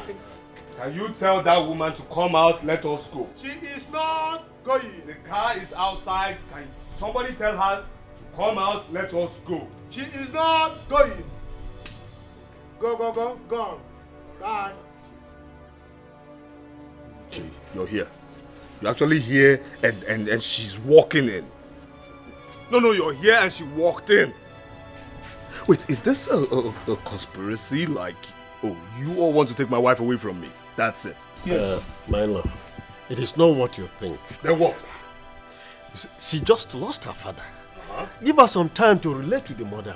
[SPEAKER 4] Can you tell that woman to come out? Let us go.
[SPEAKER 10] She is not going.
[SPEAKER 4] The car is outside. Can somebody tell her to come out? Let us go.
[SPEAKER 10] She is not going. Go. Gone. Bye.
[SPEAKER 4] You're here. You're actually here and she's walking in. No, you're here and she walked in. Wait, is this a conspiracy? Like, oh, you all want to take my wife away from me? That's it.
[SPEAKER 15] Yes. My love, it is not what you think.
[SPEAKER 4] Then what?
[SPEAKER 15] She just lost her father. Give her some time to relate with the mother.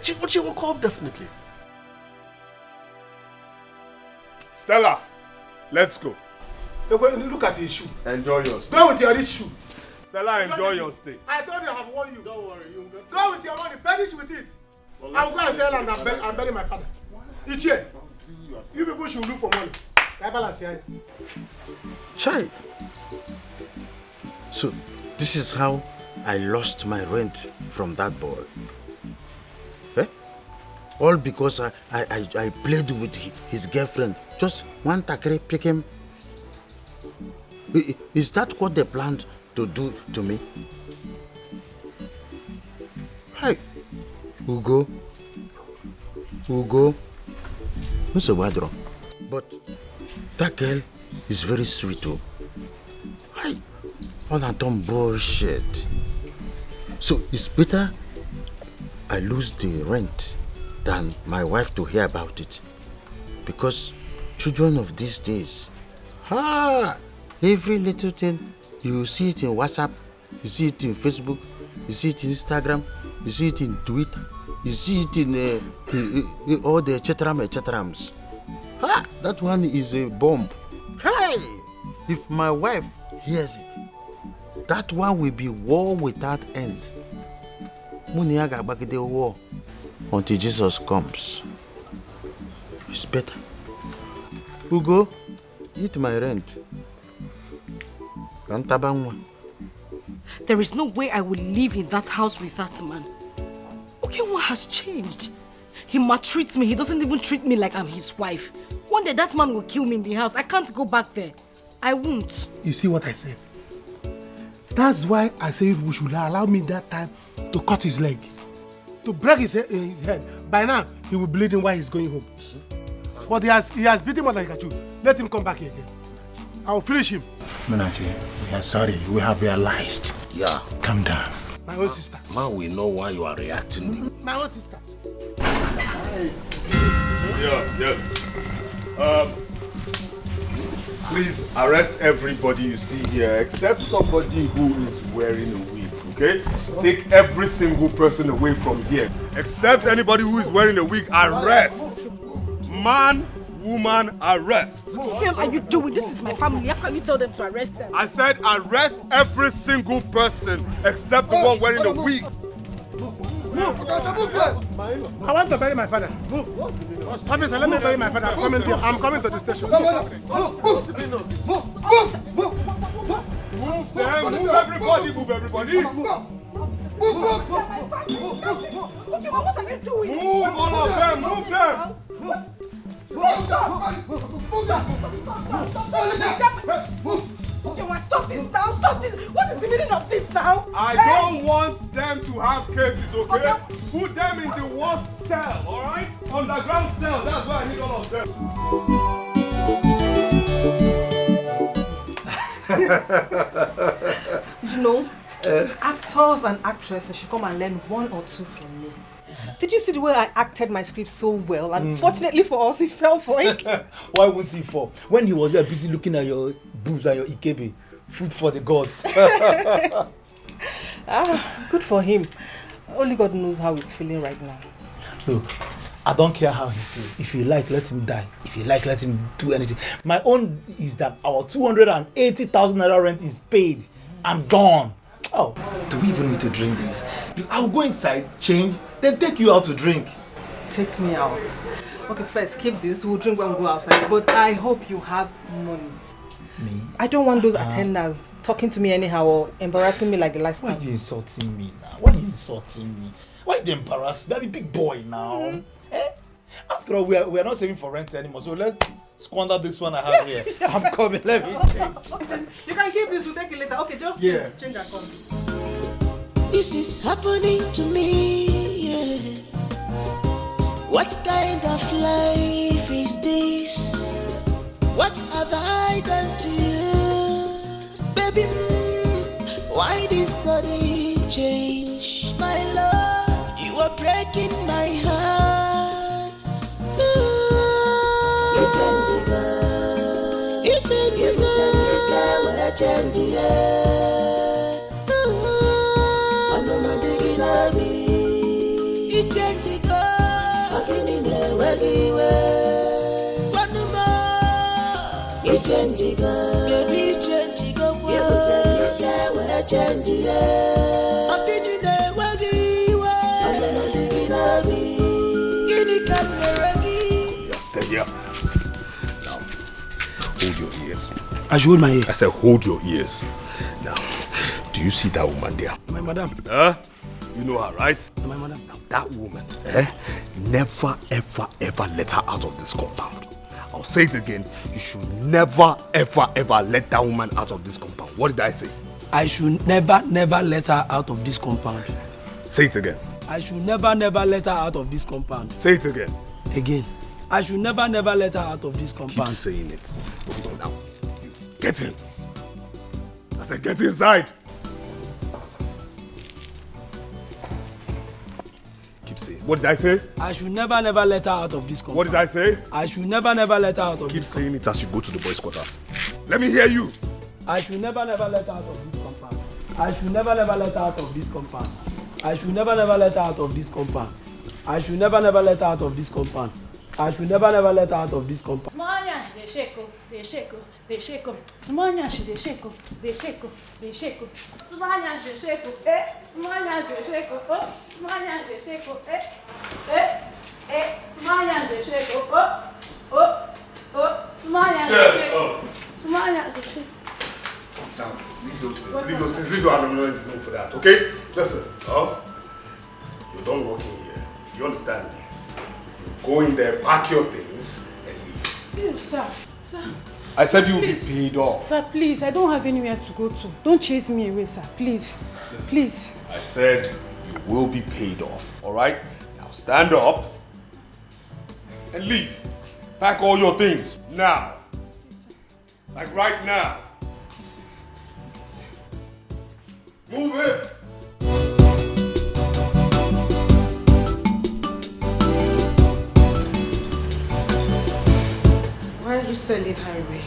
[SPEAKER 15] She will come definitely.
[SPEAKER 4] Stella, let's go.
[SPEAKER 10] Look at his shoe.
[SPEAKER 4] Enjoy your stay.
[SPEAKER 10] Go with your rich shoe.
[SPEAKER 4] Stella, enjoy your stay.
[SPEAKER 10] I told you I have warned you. Don't worry. Go with your money. Perish with it. Well, I'll go and sell and bury my father. Each year. You people should look for money.
[SPEAKER 14] Chai. So, this is how I lost my rent from that boy. All because I played with his girlfriend. Just one takere pick him. Is that what they planned to do to me? Hey, Ugo. Who's a wadro? But that girl is very sweet too. Hey, all that dumb bullshit. So it's better I lose the rent than my wife to hear about it. Because children of these days, every little thing, you see it in WhatsApp, you see it in Facebook, you see it in Instagram, you see it in Twitter, you see it in all the etcetrams. That one is a bomb. Hey! If my wife hears it, that one will be war without end. Muniaga bagide war until Jesus comes. It's better. Ugo, eat my rent.
[SPEAKER 3] There is no way I will live in that house with that man. Okay, what has changed? He maltreats me. He doesn't even treat me like I'm his wife. One day that man will kill me in the house. I can't go back there. I won't.
[SPEAKER 10] You see what I said? That's why I say we should allow me that time to cut his leg. To break his head. By now, he will be bleeding while he's going home. But he has beaten more than he can chew. Let him come back here again. I will finish him.
[SPEAKER 14] Munachi, we are sorry. We have realized.
[SPEAKER 15] Yeah.
[SPEAKER 14] Calm down.
[SPEAKER 10] My own sister.
[SPEAKER 15] Man, we know why you are reacting.
[SPEAKER 10] My own sister.
[SPEAKER 4] Yeah, yes. Please arrest everybody you see here except somebody who is wearing a wig, okay? Take every single person away from here. Except anybody who is wearing a wig, arrest. Man, woman, arrest.
[SPEAKER 2] What the hell are you doing? This is my family. How can you tell them to arrest them?
[SPEAKER 4] I said arrest every single person except the one wearing the wig.
[SPEAKER 10] I want to bury my father. Officer, let me bury my father. I'm coming to the station.
[SPEAKER 4] Move them, move everybody, move everybody.
[SPEAKER 2] What are you doing?
[SPEAKER 4] Move all of them, move them.
[SPEAKER 2] Stop this now! Stop this! What is the meaning of this now?
[SPEAKER 4] I don't want them to have cases, okay? Put them in the worst cell, alright? Underground cell, that's why I need all of them.
[SPEAKER 7] You know, actors and actresses should come and learn one or two from me. Did you see the way I acted my script so well? And fortunately for us, he fell for it.
[SPEAKER 9] Why wouldn't he fall? When he was there busy looking at your boobs and your ikebe, food for the gods.
[SPEAKER 7] Good for him. Only God knows how he's feeling right now.
[SPEAKER 9] Look, I don't care how he feels. If you like, let him die. If you like, let him do anything. My own is that our 280,000 naira rent is paid and gone. Oh, do we even need to drink this? I'll go inside, change, then take you out to drink.
[SPEAKER 7] Take me out. Okay, first keep this. We'll drink when we go outside. But I hope you have money.
[SPEAKER 9] Me?
[SPEAKER 7] I don't want those attendants talking to me anyhow or embarrassing me like the last time.
[SPEAKER 9] Why are you insulting me now? Why are you insulting me? Why are you embarrassing me? I'm a big boy now. After all, we are not saving for rent anymore. So let's squander this one I have here. I'm coming. Let me change.
[SPEAKER 7] You can keep this. We'll take it later. Okay, just change and come.
[SPEAKER 8] This is happening to me, yeah. What kind of life is this? What have I done to you? Baby, why this sudden change? My love, you are breaking my heart. You change, girl. You change, girl. You change, girl. You change, baby, change, go. You change,
[SPEAKER 4] Steady up. Now, hold your ears.
[SPEAKER 5] I should hold my ear.
[SPEAKER 4] I said hold your ears. Now, do you see that woman there?
[SPEAKER 5] My madam.
[SPEAKER 4] You know her, right?
[SPEAKER 5] My madam.
[SPEAKER 4] Now, that woman, never, ever, ever let her out of this compound. I'll say it again. You should never, ever, ever let that woman out of this compound. What did I say?
[SPEAKER 5] I should never, never let her out of this compound.
[SPEAKER 4] Say it again.
[SPEAKER 5] I should never, never let her out of this compound.
[SPEAKER 4] Say it again.
[SPEAKER 5] Again. I should never, never let her out of this compound.
[SPEAKER 4] Keep saying it. Hold on now. Get in. I said get inside. Keep saying. What did I say?
[SPEAKER 5] I should never, never let her out of this compound.
[SPEAKER 4] What did I say?
[SPEAKER 5] I should never, never let her out of
[SPEAKER 4] Keep
[SPEAKER 5] this
[SPEAKER 4] saying it as you go to the boys' quarters. Let me hear you.
[SPEAKER 5] I should never, never let her out of this compound. I should never, never let her out of this compound. I should never, never let her out of this compound. I should never, never let her out of this compound. I should never, never let her out of this compound.
[SPEAKER 11] Smanya, they shake, they shake, they shake. Smanya, they shake, they shake, they shake. Smanya, they shake, Smanya, they shake, Smanya, they shake, Smanya, they shake, Smanya, they shake, Smanya, they shake.
[SPEAKER 4] Now, leave those things. Leave those things. We don't have no room for that, okay? Listen, you're done working here. You understand me? Go in there, pack your things, and leave.
[SPEAKER 11] Yes, sir. Sir.
[SPEAKER 6] I said you'll be paid off.
[SPEAKER 11] Sir, please, I don't have anywhere to go to. Don't chase me away, sir. Please.
[SPEAKER 6] Listen,
[SPEAKER 11] please.
[SPEAKER 6] I said you will be paid off, alright? Now stand up and leave. Pack all your things, now. Like right now. Move it!
[SPEAKER 3] Why are you sending her away?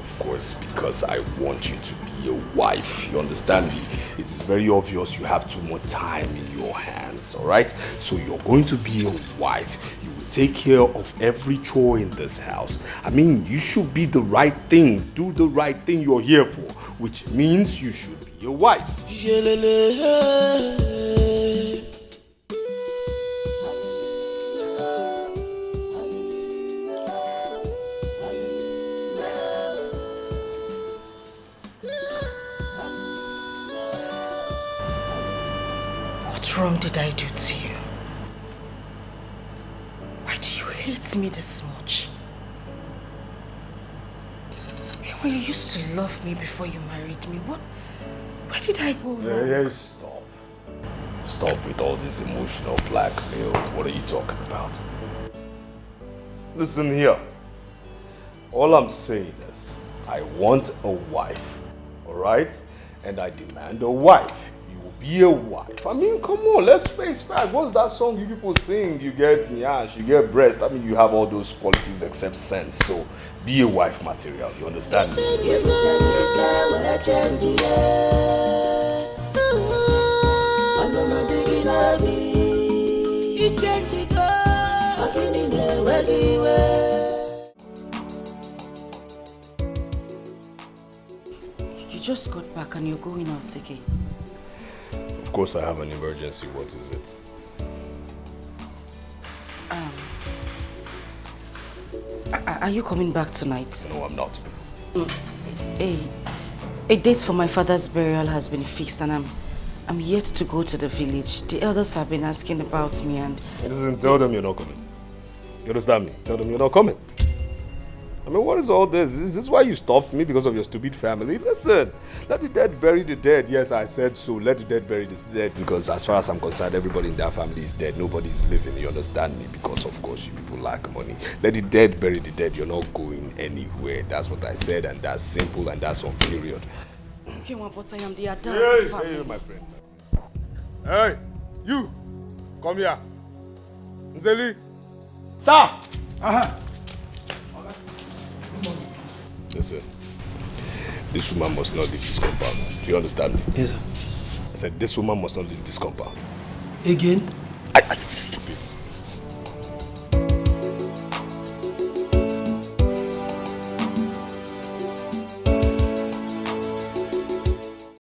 [SPEAKER 6] Of course, because I want you to be a wife. You understand me? It is very obvious you have too much time in your hands, alright? So you're going to be a wife. You will take care of every chore in this house. I mean, you should be the right thing. Do the right thing you're here for, which means you should be a wife.
[SPEAKER 3] What wrong did I do to you? Why do you hate me this much? When you used to love me before you married me, where did I go wrong?
[SPEAKER 6] Hey, stop. Stop with all this emotional blackmail. What are you talking about? Listen here. All I'm saying is, I want a wife, alright? And I demand a wife. You will be a wife. I mean, come on, let's face facts. What's that song you people sing? You get yash, you get breast. I mean, you have all those qualities except sense. So, be a wife material. You understand me?
[SPEAKER 3] You just got back and you're going out again.
[SPEAKER 6] Of course, I have an emergency. What is it?
[SPEAKER 3] Are you coming back tonight?
[SPEAKER 6] No, I'm not.
[SPEAKER 3] A date for my father's burial has been fixed and I'm yet to go to the village. The elders have been asking about me and...
[SPEAKER 6] Listen, tell them you're not coming. You understand me? Tell them you're not coming. I mean, what is all this? Is this why you stopped me? Because of your stupid family? Listen, let the dead bury the dead. Yes, I said so. Let the dead bury the dead. Because as far as I'm concerned, everybody in that family is dead. Nobody's living. You understand me? Because, of course, you people lack money. Let the dead bury the dead. You're not going anywhere. That's what I said, and that's simple, and that's on period.
[SPEAKER 3] Okay, but I am the adult of the family.
[SPEAKER 6] Hey, my friend. Hey, you. Come here. Nzeli.
[SPEAKER 5] Sir!
[SPEAKER 6] Listen, this woman must not leave this compound. Do you understand me?
[SPEAKER 5] Yes, sir.
[SPEAKER 6] I said this woman must not leave this compound.
[SPEAKER 5] Again?
[SPEAKER 6] Are you stupid?